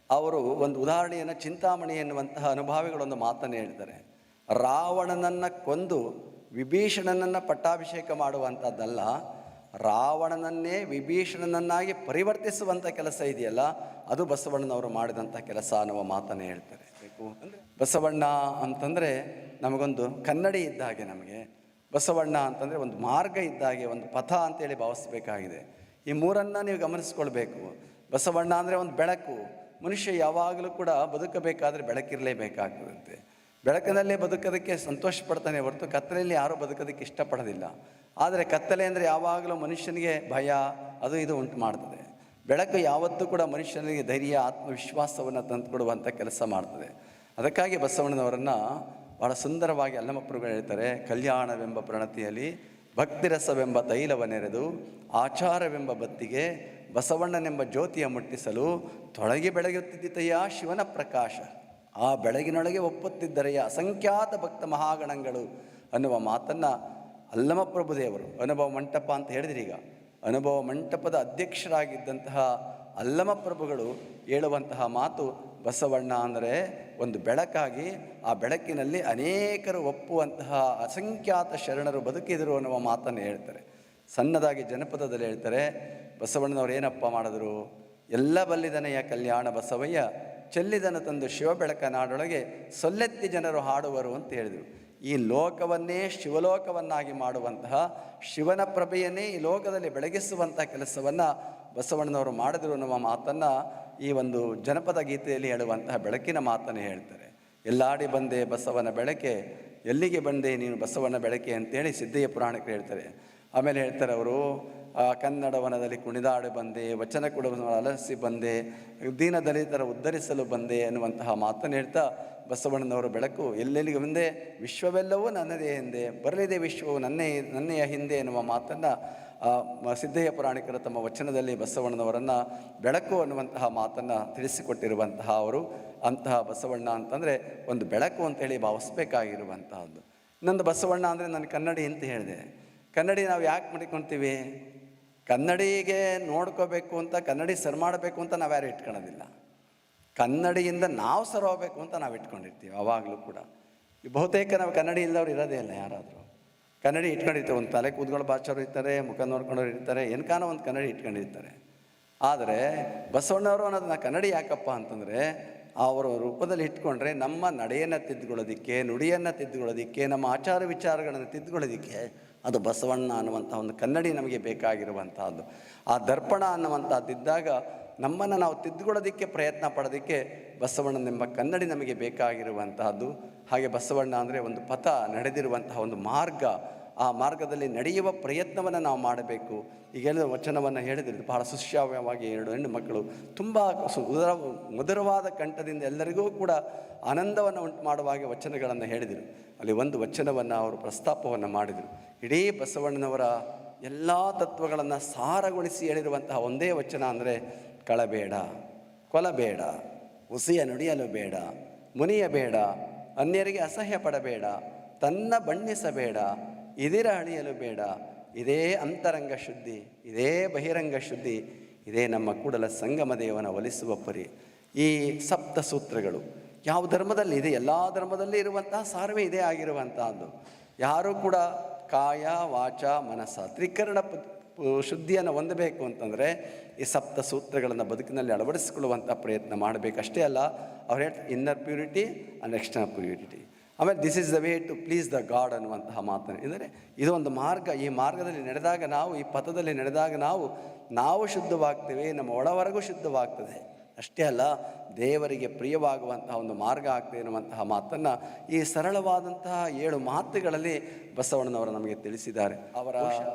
ಅವರು ಒಂದು ಉದಾಹರಣೆಯನ್ನು ಚಿಂತಾಮಣಿ ಎನ್ನುವಂತಹ ಅನುಭಾವಿಗಳೊಂದು ಮಾತನ್ನು ಹೇಳ್ತಾರೆ. ರಾವಣನನ್ನು ಕೊಂದು ವಿಭೀಷಣನನ್ನು ಪಟ್ಟಾಭಿಷೇಕ ಮಾಡುವಂಥದ್ದಲ್ಲ, ರಾವಣನನ್ನೇ ವಿಭೀಷಣನನ್ನಾಗಿ ಪರಿವರ್ತಿಸುವಂಥ ಕೆಲಸ ಇದೆಯಲ್ಲ, ಅದು ಬಸವಣ್ಣನವರು ಮಾಡಿದಂಥ ಕೆಲಸ ಅನ್ನುವ ಮಾತನ್ನು ಹೇಳ್ತಾರೆ. ಬಸವಣ್ಣ ಅಂತಂದರೆ ನಮಗೊಂದು ಕನ್ನಡಿ ಇದ್ದ ಹಾಗೆ, ನಮಗೆ ಬಸವಣ್ಣ ಅಂತಂದರೆ ಒಂದು ಮಾರ್ಗ ಇದ್ದ ಹಾಗೆ, ಒಂದು ಪಥ ಅಂತೇಳಿ ಭಾವಿಸ್ಬೇಕಾಗಿದೆ. ಈ ಮೂರನ್ನು ನೀವು ಗಮನಿಸ್ಕೊಳ್ಬೇಕು. ಬಸವಣ್ಣ ಅಂದರೆ ಒಂದು ಬೆಳಕು. ಮನುಷ್ಯ ಯಾವಾಗಲೂ ಕೂಡ ಬದುಕಬೇಕಾದ್ರೆ ಬೆಳಕಿರಲೇಬೇಕಾಗ್ತದಂತೆ. ಬೆಳಕಿನಲ್ಲೇ ಬದುಕೋದಕ್ಕೆ ಸಂತೋಷ ಪಡ್ತಾನೆ ಹೊರತು ಕತ್ತಲೆಯಲ್ಲಿ ಯಾರೂ ಬದುಕೋದಕ್ಕೆ ಇಷ್ಟಪಡೋದಿಲ್ಲ. ಆದರೆ ಕತ್ತಲೆ ಅಂದರೆ ಯಾವಾಗಲೂ ಮನುಷ್ಯನಿಗೆ ಭಯ ಅದು ಇದು ಉಂಟು ಮಾಡ್ತದೆ. ಬೆಳಕು ಯಾವತ್ತೂ ಕೂಡ ಮನುಷ್ಯನಿಗೆ ಧೈರ್ಯ, ಆತ್ಮವಿಶ್ವಾಸವನ್ನು ತಂದುಕೊಡುವಂಥ ಕೆಲಸ ಮಾಡ್ತದೆ. ಅದಕ್ಕಾಗಿ ಬಸವಣ್ಣನವರನ್ನು ಬಹಳ ಸುಂದರವಾಗಿ ಅಲ್ಲಮಪ್ರಭುಗಳು ಹೇಳ್ತಾರೆ, ಕಲ್ಯಾಣವೆಂಬ ಪ್ರಣತಿಯಲ್ಲಿ ಭಕ್ತಿರಸವೆಂಬ ತೈಲವನ್ನೆರೆದು ಆಚಾರವೆಂಬ ಬತ್ತಿಗೆ ಬಸವಣ್ಣನೆಂಬ ಜ್ಯೋತಿಯ ಮುಟ್ಟಿಸಲು ತೊಳಗಿ ಬೆಳಗುತ್ತಿದ್ದೆಯ ಶಿವನ ಪ್ರಕಾಶ, ಆ ಬೆಳಗಿನೊಳಗೆ ಒಪ್ಪುತ್ತಿದ್ದರೆಯ ಅಸಂಖ್ಯಾತ ಭಕ್ತ ಮಹಾಗಣಗಳು ಅನ್ನುವ ಮಾತನ್ನು ಅಲ್ಲಮಪ್ರಭು ದೇವರು ಅನುಭವ ಮಂಟಪ ಅಂತ ಹೇಳಿದ್ರೀಗ, ಅನುಭವ ಮಂಟಪದ ಅಧ್ಯಕ್ಷರಾಗಿದ್ದಂತಹ ಅಲ್ಲಮ ಪ್ರಭುಗಳು ಹೇಳುವಂತಹ ಮಾತು, ಬಸವಣ್ಣ ಅಂದರೆ ಒಂದು ಬೆಳಕಾಗಿ ಆ ಬೆಳಕಿನಲ್ಲಿ ಅನೇಕರು ಒಪ್ಪುವಂತಹ ಅಸಂಖ್ಯಾತ ಶರಣರು ಬದುಕಿದರು ಅನ್ನುವ ಮಾತನ್ನು ಹೇಳ್ತಾರೆ. ಸಣ್ಣದಾಗಿ ಜನಪದದಲ್ಲಿ ಹೇಳ್ತಾರೆ, ಬಸವಣ್ಣನವ್ರು ಏನಪ್ಪ ಮಾಡಿದ್ರು, ಎಲ್ಲ ಬಲ್ಲಿದನೆಯ ಕಲ್ಯಾಣ ಬಸವಯ್ಯ ಚೆಲ್ಲಿದನ ತಂದು ಶಿವ ಬೆಳಕ ನಾಡೊಳಗೆ ಸೊಲ್ಲೆತ್ತಿ ಜನರು ಹಾಡುವರು ಅಂತ ಹೇಳಿದರು. ಈ ಲೋಕವನ್ನೇ ಶಿವಲೋಕವನ್ನಾಗಿ ಮಾಡುವಂತಹ ಶಿವನ ಪ್ರಭೆಯನ್ನೇ ಈ ಲೋಕದಲ್ಲಿ ಬೆಳಗಿಸುವಂಥ ಕೆಲಸವನ್ನು ಬಸವಣ್ಣನವರು ಮಾಡಿದರು ಅನ್ನುವ ಮಾತನ್ನು ಈ ಒಂದು ಜನಪದ ಗೀತೆಯಲ್ಲಿ ಹೇಳುವಂತಹ ಬೆಳಕಿನ ಮಾತನ್ನು ಹೇಳ್ತಾರೆ. ಎಲ್ಲಾಡಿ ಬಂದೆ ಬಸವನ ಬೆಳಕೆ, ಎಲ್ಲಿಗೆ ಬಂದೆ ನೀನು ಬಸವನ ಬೆಳಕೆ ಅಂತೇಳಿ ಸಿದ್ದಯ್ಯ ಪುರಾಣಿಕರು ಹೇಳ್ತಾರೆ. ಆಮೇಲೆ ಹೇಳ್ತಾರೆ ಅವರು, ಕನ್ನಡ ವನದಲ್ಲಿ ಕುಣಿದಾಡಿ ಬಂದೆ, ವಚನ ಕೊಡುವ ಅಲಸಿ ಬಂದೆ, ದೀನ ದಲಿತರ ಉದ್ಧರಿಸಲು ಬಂದೆ ಅನ್ನುವಂತಹ ಮಾತನ್ನು ಹೇಳ್ತಾ ಬಸವಣ್ಣನವರ ಬೆಳಕು ಎಲ್ಲೆಲ್ಲಿಗೆ ಬಂದೆ, ವಿಶ್ವವೆಲ್ಲವೂ ನನ್ನದೇ ಹಿಂದೆ, ಬರಲಿದೆ ವಿಶ್ವವು ನನ್ನೆಯ ಹಿಂದೆ ಎನ್ನುವ ಮಾತನ್ನು ಸಿದ್ದಯ್ಯ ಪುರಾಣಿಕರು ತಮ್ಮ ವಚನದಲ್ಲಿ ಬಸವಣ್ಣನವರನ್ನು ಬೆಳಕು ಅನ್ನುವಂತಹ ಮಾತನ್ನು ತಿಳಿಸಿಕೊಟ್ಟಿರುವಂತಹ ಅವರು. ಅಂತಹ ಬಸವಣ್ಣ ಅಂತಂದರೆ ಒಂದು ಬೆಳಕು ಅಂತೇಳಿ ಭಾವಿಸ್ಬೇಕಾಗಿರುವಂತಹದ್ದು. ಇನ್ನೊಂದು ಬಸವಣ್ಣ ಅಂದರೆ ನಾನು ಕನ್ನಡಿ ಅಂತ ಹೇಳಿದೆ. ಕನ್ನಡಿ ನಾವು ಯಾಕೆ ಮಾಡಿಕೊಳ್ತೀವಿ? ಕನ್ನಡಿಗೆ ನೋಡ್ಕೋಬೇಕು ಅಂತ, ಕನ್ನಡಿ ಸರಿ ಮಾಡಬೇಕು ಅಂತ ನಾವು ಯಾರು ಇಟ್ಕೊಳ್ಳೋದಿಲ್ಲ. ಕನ್ನಡಿಯಿಂದ ನಾವು ಸರಿ ಹೋಗಬೇಕು ಅಂತ ನಾವು ಇಟ್ಕೊಂಡಿರ್ತೀವಿ ಆವಾಗಲೂ ಕೂಡ. ಬಹುತೇಕ ನಾವು ಕನ್ನಡಿ ಇಲ್ಲದವ್ರು ಇರೋದೇ ಇಲ್ಲ. ಯಾರಾದರೂ ಕನ್ನಡಿ ಇಟ್ಕೊಂಡಿರ್ತಾರೆ, ಒಂದು ತಲೆ ಕೂತ್ಗಳು ಬಾಚೋರು ಇರ್ತಾರೆ, ಮುಖ ನೋಡ್ಕೊಂಡವ್ರು ಇರ್ತಾರೆ, ಏನಕಾನೋ ಒಂದು ಕನ್ನಡಿ ಇಟ್ಕೊಂಡಿರ್ತಾರೆ. ಆದರೆ ಬಸವಣ್ಣವರು ಅನ್ನೋದನ್ನ ಕನ್ನಡಿ ಯಾಕಪ್ಪ ಅಂತಂದರೆ, ಅವರ ರೂಪದಲ್ಲಿ ಇಟ್ಕೊಂಡ್ರೆ ನಮ್ಮ ನಡೆಯನ್ನು ತಿದ್ದುಕೊಳ್ಳೋದಕ್ಕೆ, ನುಡಿಯನ್ನು ತಿದ್ದುಕೊಳ್ಳೋದಕ್ಕೆ, ನಮ್ಮ ಆಚಾರ ವಿಚಾರಗಳನ್ನು ತಿದ್ದುಕೊಳ್ಳೋದಕ್ಕೆ ಅದು ಬಸವಣ್ಣ ಅನ್ನುವಂಥ ಒಂದು ಕನ್ನಡಿ ನಮಗೆ ಬೇಕಾಗಿರುವಂತಹದ್ದು. ಆ ದರ್ಪಣ ಅನ್ನುವಂಥದ್ದಿದ್ದಾಗ ನಮ್ಮನ್ನು ನಾವು ತಿದ್ದುಕೊಳ್ಳೋದಕ್ಕೆ ಪ್ರಯತ್ನ ಪಡೋದಕ್ಕೆ ಬಸವಣ್ಣನೆಂಬ ಕನ್ನಡಿ ನಮಗೆ ಬೇಕಾಗಿರುವಂತಹದ್ದು. ಹಾಗೆ ಬಸವಣ್ಣ ಅಂದರೆ ಒಂದು ಪಥ, ನಡೆದಿರುವಂತಹ ಒಂದು ಮಾರ್ಗ. ಆ ಮಾರ್ಗದಲ್ಲಿ ನಡೆಯುವ ಪ್ರಯತ್ನವನ್ನು ನಾವು ಮಾಡಬೇಕು. ಈಗೆಲ್ಲ ವಚನವನ್ನು ಹೇಳಿದ್ರು, ಬಹಳ ಸುಶ್ರಾವ್ಯವಾಗಿ 2 ಹೆಣ್ಣು ಮಕ್ಕಳು ತುಂಬ ಮಧುರವಾದ ಕಂಠದಿಂದ ಎಲ್ಲರಿಗೂ ಕೂಡ ಆನಂದವನ್ನು ಉಂಟು ಮಾಡುವ ಹಾಗೆ ವಚನಗಳನ್ನು ಹೇಳಿದರು. ಅಲ್ಲಿ ಒಂದು ವಚನವನ್ನು ಅವರು ಪ್ರಸ್ತಾಪವನ್ನು ಮಾಡಿದರು. ಇಡೀ ಬಸವಣ್ಣನವರ ಎಲ್ಲ ತತ್ವಗಳನ್ನು ಸಾರಗೊಳಿಸಿ ಹೇಳಿರುವಂತಹ ಒಂದೇ ವಚನ ಅಂದರೆ, ಕಳಬೇಡ, ಕೊಲಬೇಡ, ಹುಸಿಯ ನುಡಿಯಲು ಬೇಡ, ಮುನಿಯಬೇಡ, ಅನ್ಯರಿಗೆ ಅಸಹ್ಯ ಪಡಬೇಡ, ತನ್ನ ಬಣ್ಣಿಸಬೇಡ, ಇದಿರ ಅಳಿಯಲು ಬೇಡ, ಇದೇ ಅಂತರಂಗ ಶುದ್ಧಿ, ಇದೇ ಬಹಿರಂಗ ಶುದ್ಧಿ, ಇದೇ ನಮ್ಮ ಕೂಡಲ ಸಂಗಮ ದೇವನ ಒಲಿಸುವ ಪರಿ. ಈ ಸಪ್ತ ಸೂತ್ರಗಳು ಯಾವ ಧರ್ಮದಲ್ಲಿ ಇದೆ? ಎಲ್ಲ ಧರ್ಮದಲ್ಲಿ ಇರುವಂತಹ ಸಾರವೇ ಇದೇ ಆಗಿರುವಂತಹದ್ದು. ಯಾರೂ ಕೂಡ ಕಾಯ ವಾಚ ಮನಸ್ಸ ತ್ರಿಕರಣ ಶುದ್ಧಿಯನ್ನು ಹೊಂದಬೇಕು ಅಂತಂದರೆ ಈ ಸಪ್ತ ಸೂತ್ರಗಳನ್ನು ಬದುಕಿನಲ್ಲಿ ಅಳವಡಿಸಿಕೊಳ್ಳುವಂಥ ಪ್ರಯತ್ನ ಮಾಡಬೇಕು. ಅಷ್ಟೇ ಅಲ್ಲ, ಅವ್ರು ಹೇಳ್ತಾರೆ inner purity and external purity. ಆಮೇಲೆ this is the way to please the God ಅನ್ನುವಂತಹ ಮಾತನ್ನು. ಅಂದರೆ ಇದೊಂದು ಮಾರ್ಗ. ಈ ಮಾರ್ಗದಲ್ಲಿ ನಡೆದಾಗ ನಾವು, ಈ ಪಥದಲ್ಲಿ ನಡೆದಾಗ ನಾವು ಶುದ್ಧವಾಗ್ತೇವೆ, ನಮ್ಮ ಒಳವರೆಗೂ ಶುದ್ಧವಾಗ್ತದೆ. ಅಷ್ಟೇ ಅಲ್ಲ, ದೇವರಿಗೆ ಪ್ರಿಯವಾಗುವಂತಹ ಒಂದು ಮಾರ್ಗ ಆಗ್ತದೆ ಎನ್ನುವಂತಹ ಮಾತನ್ನು ಈ ಸರಳವಾದಂತಹ 7 ಮಾತುಗಳಲ್ಲಿ ಬಸವಣ್ಣನವರು ನಮಗೆ ತಿಳಿಸಿದ್ದಾರೆ. ಅವರ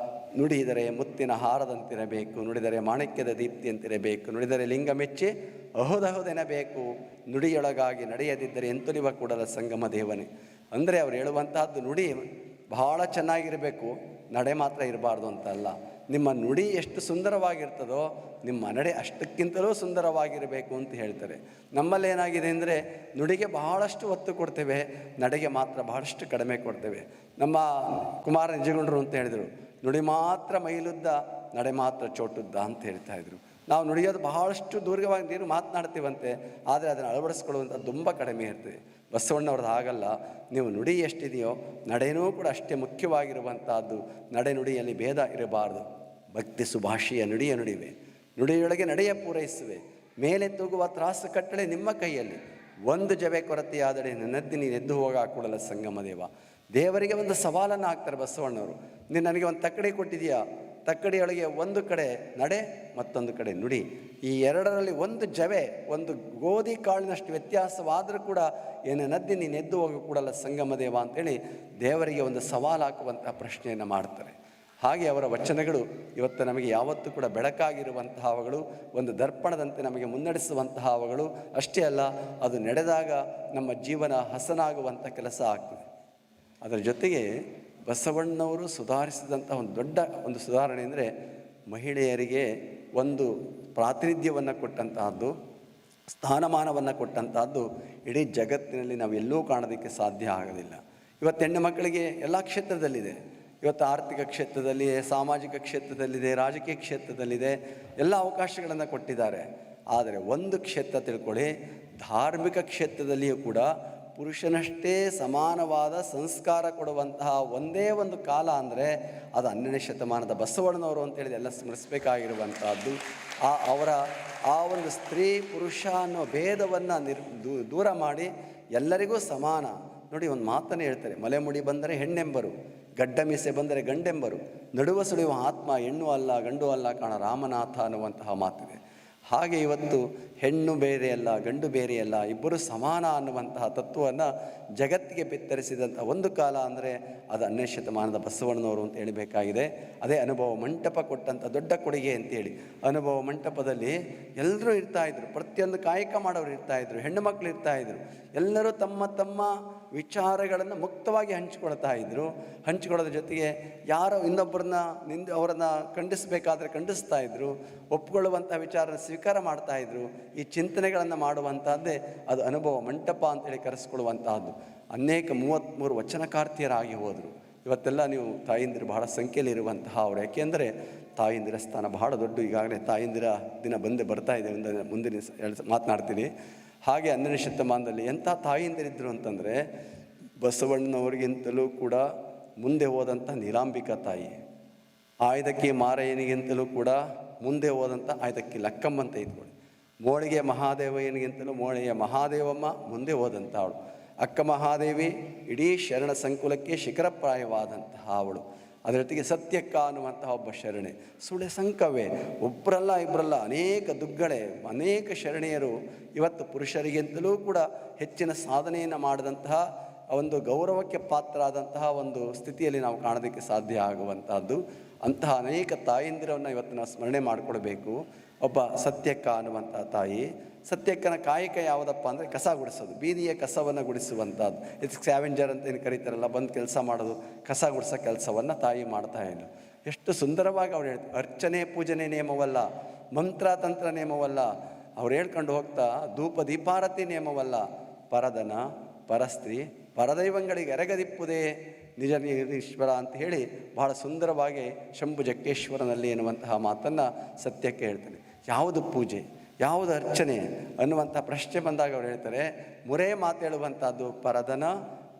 ನುಡಿದರೆ ಮುತ್ತಿನ ಹಾರದಂತಿರಬೇಕು, ನುಡಿದರೆ ಮಾಣಿಕ್ಯದ ದೀಪ್ತಿಯಂತಿರಬೇಕು, ನುಡಿದರೆ ಲಿಂಗ ಮೆಚ್ಚಿ ಅಹುದಹುದೆನಬೇಕು, ನುಡಿಯೊಳಗಾಗಿ ನಡೆಯದಿದ್ದರೆ ಎಂತುಲಿವ ಕೂಡಲ ಸಂಗಮ ದೇವನೇ. ಅಂದರೆ ಅವ್ರು ಹೇಳುವಂತಹದ್ದು ನುಡಿ ಬಹಳ ಚೆನ್ನಾಗಿರಬೇಕು, ನಡೆ ಮಾತ್ರ ಇರಬಾರ್ದು ಅಂತಲ್ಲ. ನಿಮ್ಮ ನುಡಿ ಎಷ್ಟು ಸುಂದರವಾಗಿರ್ತದೋ ನಿಮ್ಮ ನಡೆ ಅಷ್ಟಕ್ಕಿಂತಲೂ ಸುಂದರವಾಗಿರಬೇಕು ಅಂತ ಹೇಳ್ತಾರೆ. ನಮ್ಮಲ್ಲಿ ಏನಾಗಿದೆ ಅಂದರೆ ನುಡಿಗೆ ಬಹಳಷ್ಟು ಒತ್ತು ಕೊಡ್ತೇವೆ, ನಡೆಗೆ ಮಾತ್ರ ಬಹಳಷ್ಟು ಕಡಿಮೆ ಕೊಡ್ತೇವೆ. ನಮ್ಮ ಕುಮಾರ ನಿಜಗುಂಡ್ರು ಅಂತ ಹೇಳಿದರು, ನುಡಿ ಮಾತ್ರ ಮೈಲುದ್ದ, ನಡೆ ಮಾತ್ರ ಚೋಟುದ್ದ ಅಂತ ಹೇಳ್ತಾಯಿದ್ರು. ನಾವು ನುಡಿಯೋದು ಬಹಳಷ್ಟು ದೂರವಾಗಿ ನೀರು ಮಾತನಾಡ್ತೀವಂತೆ, ಆದರೆ ಅದನ್ನು ಅಳವಡಿಸ್ಕೊಳ್ಳುವಂಥ ತುಂಬ ಕಡಿಮೆ ಇರ್ತದೆ. ಬಸವಣ್ಣವ್ರದ್ದು ಹಾಗಲ್ಲ. ನೀವು ನುಡಿ ಎಷ್ಟಿದೆಯೋ ನಡೆಯೂ ಕೂಡ ಅಷ್ಟೇ ಮುಖ್ಯವಾಗಿರುವಂಥದ್ದು. ನಡೆ ನುಡಿಯಲ್ಲಿ ಭೇದ ಇರಬಾರ್ದು. ಭಕ್ತಿ ಸುಭಾಷೆಯ ನುಡಿಯ ನುಡಿವೆ, ನುಡಿಯೊಳಗೆ ನಡೆಯ ಪೂರೈಸುವೆ, ಮೇಲೆ ತೂಗುವ ತ್ರಾಸು ಕಟ್ಟಳೆ ನಿಮ್ಮ ಕೈಯಲ್ಲಿ, ಒಂದು ಜವೆ ಕೊರತೆಯಾದರೆ ನನ್ನದ್ದಿ ನೀನು ಎದ್ದು ಹೋಗ ಕೂಡಲ ಸಂಗಮ ದೇವ. ದೇವರಿಗೆ ಒಂದು ಸವಾಲನ್ನು ಹಾಕ್ತಾರೆ ಬಸವಣ್ಣವರು. ನೀನು ನನಗೆ ಒಂದು ತಕ್ಕಡಿ ಕೊಟ್ಟಿದೆಯಾ, ತಕ್ಕಡಿಯೊಳಗೆ ಒಂದು ಕಡೆ ನಡೆ, ಮತ್ತೊಂದು ಕಡೆ ನುಡಿ. ಈ ಎರಡರಲ್ಲಿ ಒಂದು ಜವೆ, ಒಂದು ಗೋಧಿ ಕಾಳಿನಷ್ಟು ವ್ಯತ್ಯಾಸವಾದರೂ ಕೂಡ ಏನನ್ನದ್ದಿ ನೀನು ಎದ್ದು ಹೋಗಿ ಕೂಡಲ ಸಂಗಮ ದೇವ ಅಂತೇಳಿ ದೇವರಿಗೆ ಒಂದು ಸವಾಲು ಹಾಕುವಂತಹ ಪ್ರಶ್ನೆಯನ್ನು ಮಾಡ್ತಾರೆ. ಹಾಗೆ ಅವರ ವಚನಗಳು ಇವತ್ತು ನಮಗೆ ಯಾವತ್ತೂ ಕೂಡ ಬೆಳಕಾಗಿರುವಂತಹವುಗಳು, ಒಂದು ದರ್ಪಣದಂತೆ ನಮಗೆ ಮುನ್ನಡೆಸುವಂತಹವುಗಳು. ಅಷ್ಟೇ ಅಲ್ಲ, ಅದು ನಡೆದಾಗ ನಮ್ಮ ಜೀವನ ಹಸನಾಗುವಂಥ ಕೆಲಸ ಆಗ್ತದೆ. ಅದರ ಜೊತೆಗೆ ಬಸವಣ್ಣವರು ಸುಧಾರಿಸಿದಂಥ ಒಂದು ದೊಡ್ಡ ಒಂದು ಸುಧಾರಣೆ ಅಂದರೆ ಮಹಿಳೆಯರಿಗೆ ಒಂದು ಪ್ರಾತಿನಿಧ್ಯವನ್ನು ಕೊಟ್ಟಂತಹದ್ದು, ಸ್ಥಾನಮಾನವನ್ನು ಕೊಟ್ಟಂತಹದ್ದು ಇಡೀ ಜಗತ್ತಿನಲ್ಲಿ ನಾವು ಎಲ್ಲೂ ಕಾಣೋದಕ್ಕೆ ಸಾಧ್ಯ ಆಗೋದಿಲ್ಲ. ಇವತ್ತು ಹೆಣ್ಣು ಮಕ್ಕಳಿಗೆ ಎಲ್ಲ ಕ್ಷೇತ್ರದಲ್ಲಿದೆ. ಇವತ್ತು ಆರ್ಥಿಕ ಕ್ಷೇತ್ರದಲ್ಲಿದೆ, ಸಾಮಾಜಿಕ ಕ್ಷೇತ್ರದಲ್ಲಿದೆ, ರಾಜಕೀಯ ಕ್ಷೇತ್ರದಲ್ಲಿದೆ, ಎಲ್ಲ ಅವಕಾಶಗಳನ್ನು ಕೊಟ್ಟಿದ್ದಾರೆ. ಆದರೆ ಒಂದು ಕ್ಷೇತ್ರ ತಿಳ್ಕೊಳ್ಳಿ, ಧಾರ್ಮಿಕ ಕ್ಷೇತ್ರದಲ್ಲಿಯೂ ಕೂಡ ಪುರುಷನಷ್ಟೇ ಸಮಾನವಾದ ಸಂಸ್ಕಾರ ಕೊಡುವಂತಹ ಒಂದೇ ಒಂದು ಕಾಲ ಅಂದರೆ ಅದು 12ನೇ ಶತಮಾನದ ಬಸವಣ್ಣನವರು ಅಂತೇಳಿ ಎಲ್ಲ ಸ್ಮರಿಸಬೇಕಾಗಿರುವಂಥದ್ದು. ಅವರ ಆ ಒಂದು ಸ್ತ್ರೀ ಪುರುಷ ಅನ್ನೋ ಭೇದವನ್ನು ದೂರ ಮಾಡಿ ಎಲ್ಲರಿಗೂ ಸಮಾನ. ನೋಡಿ, ಒಂದು ಮಾತನ್ನು ಹೇಳ್ತಾರೆ, ಮಲೆ ಮುಡಿ ಬಂದರೆ ಹೆಣ್ಣೆಂಬರು, ಗಡ್ಡ ಮೀಸೆ ಬಂದರೆ ಗಂಡೆಂಬರು, ನಡುವ ಸುಳಿಯುವ ಆತ್ಮ ಹೆಣ್ಣು ಅಲ್ಲ ಗಂಡು ಅಲ್ಲ ಕಾಣ ರಾಮನಾಥ ಅನ್ನುವಂತಹ ಮಾತಿದೆ. ಹಾಗೆ ಇವತ್ತು ಹೆಣ್ಣು ಬೇರೆಯಲ್ಲ ಗಂಡು ಬೇರೆಯಲ್ಲ, ಇಬ್ಬರು ಸಮಾನ ಅನ್ನುವಂತಹ ತತ್ವವನ್ನು ಜಗತ್ತಿಗೆ ಬಿತ್ತರಿಸಿದಂಥ ಒಂದು ಕಾಲ ಅಂದರೆ ಅದು 12ನೇ ಶತಮಾನದ ಬಸವಣ್ಣನವರು ಅಂತ ಹೇಳಬೇಕಾಗಿದೆ. ಅದೇ ಅನುಭವ ಮಂಟಪ ಕೊಟ್ಟಂಥ ದೊಡ್ಡ ಕೊಡುಗೆ ಅಂತೇಳಿ. ಅನುಭವ ಮಂಟಪದಲ್ಲಿ ಎಲ್ಲರೂ ಇರ್ತಾಯಿದ್ರು, ಪ್ರತಿಯೊಂದು ಕಾಯಕ ಮಾಡೋರು ಇರ್ತಾಯಿದ್ರು, ಹೆಣ್ಣು ಮಕ್ಕಳು ಇರ್ತಾಯಿದ್ರು. ಎಲ್ಲರೂ ತಮ್ಮ ತಮ್ಮ ವಿಚಾರಗಳನ್ನು ಮುಕ್ತವಾಗಿ ಹಂಚಿಕೊಳ್ತಾ ಇದ್ದರು. ಹಂಚಿಕೊಳ್ಳೋದ್ರ ಜೊತೆಗೆ ಯಾರೋ ಇನ್ನೊಬ್ಬರನ್ನ ಅವರನ್ನು ಖಂಡಿಸಬೇಕಾದ್ರೆ ಖಂಡಿಸ್ತಾ ಇದ್ದರು, ಒಪ್ಪಿಕೊಳ್ಳುವಂಥ ವಿಚಾರ ಸ್ವೀಕಾರ ಮಾಡ್ತಾಯಿದ್ರು. ಈ ಚಿಂತನೆಗಳನ್ನು ಮಾಡುವಂಥದ್ದೇ ಅದು ಅನುಭವ ಮಂಟಪ ಅಂತೇಳಿ ಕರೆಸ್ಕೊಳ್ಳುವಂತಹದ್ದು. ಅನೇಕ 33 ವಚನಕಾರ್ತಿಯರಾಗಿ ಹೋದರು. ಇವತ್ತೆಲ್ಲ ನೀವು ತಾಯಂದಿರು ಬಹಳ ಸಂಖ್ಯೆಯಲ್ಲಿ ಇರುವಂತಹ ಅವರು. ಯಾಕೆಂದರೆ ತಾಯಂದಿರ ಸ್ಥಾನ ಬಹಳ ದೊಡ್ಡ. ಈಗಾಗಲೇ ತಾಯಂದಿರ ದಿನ ಬರ್ತಾ ಇದೆ, ಮುಂದಿನ ಮಾತನಾಡ್ತೀನಿ. ಹಾಗೆ 12ನೇ ಶತಮಾನದಲ್ಲಿ ಎಂಥ ತಾಯಂದಿರಿದ್ದರು ಅಂತಂದರೆ, ಬಸವಣ್ಣನವರಿಗಿಂತಲೂ ಕೂಡ ಮುಂದೆ ಹೋದಂಥ ನೀಲಾಂಬಿಕಾ ತಾಯಿ, ಆಯ್ದಕ್ಕಿ ಮಾರಯ್ಯನಿಗಿಂತಲೂ ಕೂಡ ಮುಂದೆ ಹೋದಂಥ ಆಯ್ದಕ್ಕಿ ಲಕ್ಕಮ್ಮ ಅಂತ ಇದ್ಕೊಂಡು, ಮೋಳಿಗೆ ಮಹಾದೇವಯ್ಯನಿಗಿಂತಲೂ ಮೋಳಿಗೆ ಮಹಾದೇವಮ್ಮ ಮುಂದೆ ಹೋದಂಥ ಅವಳು. ಅಕ್ಕ ಮಹಾದೇವಿ ಇಡೀ ಶರಣ ಸಂಕುಲಕ್ಕೆ ಶಿಖರಪ್ರಾಯವಾದಂತಹ ಅವಳು. ಅದರ ಜೊತೆಗೆ ಸತ್ಯಕ್ಕ ಅನ್ನುವಂತಹ ಒಬ್ಬ ಶರಣೆ. ಸುಳೆ ಸಂಕವೇ, ಒಬ್ಬರಲ್ಲ ಇಬ್ಬರಲ್ಲ, ಅನೇಕ ದುಗ್ಗಳೆ, ಅನೇಕ ಶರಣೆಯರು ಇವತ್ತು ಪುರುಷರಿಗಿಂತಲೂ ಕೂಡ ಹೆಚ್ಚಿನ ಸಾಧನೆಯನ್ನು ಮಾಡಿದಂತಹ ಒಂದು ಗೌರವಕ್ಕೆ ಪಾತ್ರರಾದಂತಹ ಒಂದು ಸ್ಥಿತಿಯಲ್ಲಿ ನಾವು ಕಾಣೋದಕ್ಕೆ ಸಾಧ್ಯ ಆಗುವಂತಹದ್ದು. ಅಂತಹ ಅನೇಕ ತಾಯಂದಿರನ್ನು ಇವತ್ತು ನಾವು ಸ್ಮರಣೆ ಮಾಡಿಕೊಳ್ಬೇಕು. ಒಬ್ಬ ಸತ್ಯಕ್ಕ ಅನ್ನುವಂಥ ತಾಯಿ. ಸತ್ಯಕ್ಕನ ಕಾಯಕ ಯಾವುದಪ್ಪ ಅಂದರೆ ಕಸ ಗುಡಿಸೋದು, ಬೀದಿಯ ಕಸವನ್ನು ಗುಡಿಸುವಂಥದ್ದು. ಇದು ಸ್ಕ್ಯಾವೆಂಜರ್ ಅಂತ ಏನು ಕರೀತಾರಲ್ಲ, ಬಂದು ಕೆಲಸ ಮಾಡೋದು, ಕಸ ಗುಡಿಸೋ ಕೆಲಸವನ್ನು ತಾಯಿ ಮಾಡ್ತಾ ಇದ್ಲು. ಎಷ್ಟು ಸುಂದರವಾಗಿ ಅವ್ರು ಹೇಳ್ತಾರೆ, ಅರ್ಚನೆ ಪೂಜನೆ ನೇಮವಲ್ಲ, ಮಂತ್ರ ತಂತ್ರ ನೇಮವಲ್ಲ, ಅವ್ರು ಹೇಳ್ಕೊಂಡು ಹೋಗ್ತಾ ಧೂಪ ದೀಪಾರತಿ ನೇಮವಲ್ಲ, ಪರದನ ಪರಸ್ತ್ರೀ ಪರದೈವಂಗಳಿಗೆ ಎರಗದಿಪ್ಪುದೇ ನಿಜ ಈಶ್ವರ ಅಂತ ಹೇಳಿ ಬಹಳ ಸುಂದರವಾಗಿ ಶಂಭು ಜಕ್ಕೇಶ್ವರನಲ್ಲಿ ಎನ್ನುವಂತಹ ಮಾತನ್ನು ಸತ್ಯಕ್ಕೆ ಹೇಳ್ತಾನೆ. ಯಾವುದು ಪೂಜೆ, ಯಾವುದು ಅರ್ಚನೆ ಅನ್ನುವಂಥ ಪ್ರಶ್ನೆ ಬಂದಾಗ ಅವ್ರು ಹೇಳ್ತಾರೆ, ಮುರೇ ಮಾತೇಳುವಂಥದ್ದು ಪರದನ